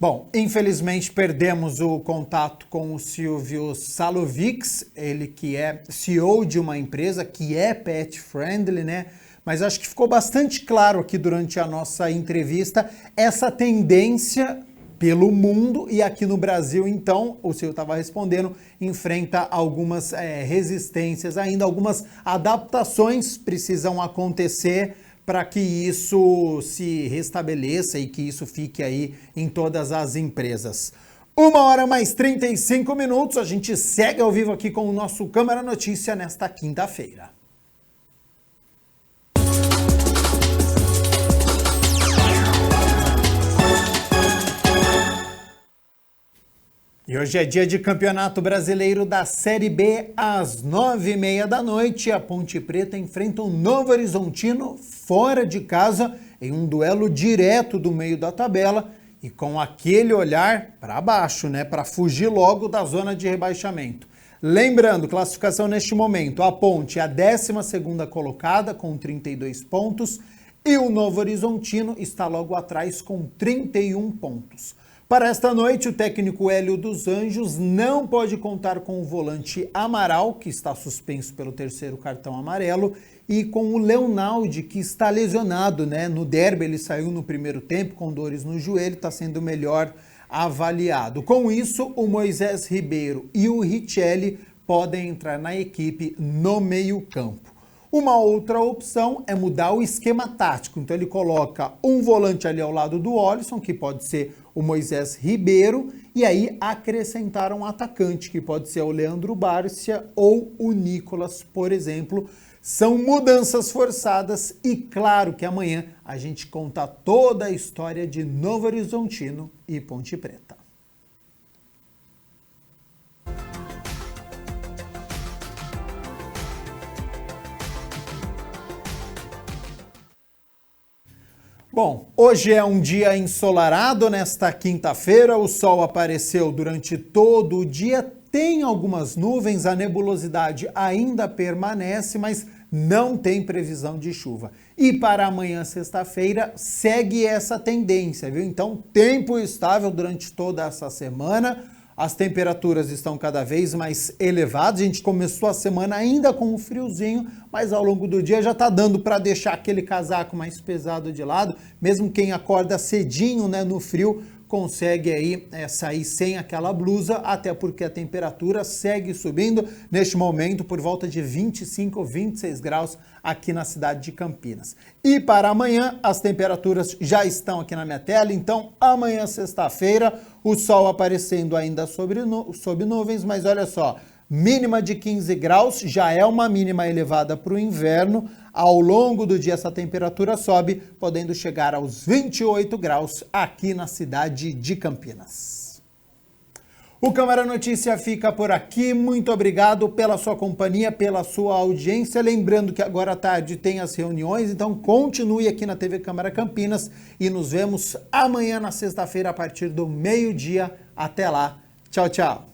Bom, infelizmente perdemos o contato com o Silvio Salovics, ele que é CEO de uma empresa que é pet friendly, né? Mas acho que ficou bastante claro aqui durante a nossa entrevista essa tendência pelo mundo e aqui no Brasil, então, o Silvio estava respondendo, enfrenta algumas resistências ainda, algumas adaptações precisam acontecer para que isso se restabeleça e que isso fique aí em todas as empresas. 1h mais 35 minutos, a gente segue ao vivo aqui com o nosso Câmara Notícia nesta quinta-feira. E hoje é dia de Campeonato Brasileiro da Série B, às 9h30 da noite. A Ponte Preta enfrenta o Novo Horizontino fora de casa em um duelo direto do meio da tabela e com aquele olhar para baixo, né, para fugir logo da zona de rebaixamento. Lembrando, classificação neste momento, a Ponte é a 12ª colocada com 32 pontos e o Novo Horizontino está logo atrás com 31 pontos. Para esta noite, o técnico Hélio dos Anjos não pode contar com o volante Amaral, que está suspenso pelo 3º cartão amarelo, e com o Leonaldi, que está lesionado, né? No derby ele saiu no primeiro tempo com dores no joelho, está sendo melhor avaliado. Com isso, o Moisés Ribeiro e o Richelli podem entrar na equipe no meio-campo. Uma outra opção é mudar o esquema tático. Então ele coloca um volante ali ao lado do Olisson, que pode ser o Moisés Ribeiro, e aí acrescentar um atacante, que pode ser o Leandro Bárcia ou o Nicolas, por exemplo. São mudanças forçadas e claro que amanhã a gente conta toda a história de Novo Horizontino e Ponte Preta. Bom, hoje é um dia ensolarado, nesta quinta-feira o sol apareceu durante todo o dia, tem algumas nuvens, a nebulosidade ainda permanece, mas não tem previsão de chuva. E para amanhã, sexta-feira, segue essa tendência, viu? Então, tempo estável durante toda essa semana. As temperaturas estão cada vez mais elevadas. A gente começou a semana ainda com um friozinho, mas ao longo do dia já está dando para deixar aquele casaco mais pesado de lado. Mesmo quem acorda cedinho, né, no frio, consegue aí sair sem aquela blusa, até porque a temperatura segue subindo neste momento por volta de 25 ou 26 graus aqui na cidade de Campinas. E para amanhã, as temperaturas já estão aqui na minha tela, então amanhã, sexta-feira, o sol aparecendo ainda sob nuvens, mas olha só, mínima de 15 graus, já é uma mínima elevada para o inverno. Ao longo do dia essa temperatura sobe, podendo chegar aos 28 graus aqui na cidade de Campinas. O Câmara Notícia fica por aqui. Muito obrigado pela sua companhia, pela sua audiência. Lembrando que agora à tarde tem as reuniões, então continue aqui na TV Câmara Campinas e nos vemos amanhã na sexta-feira a partir do meio-dia. Até lá. Tchau, tchau.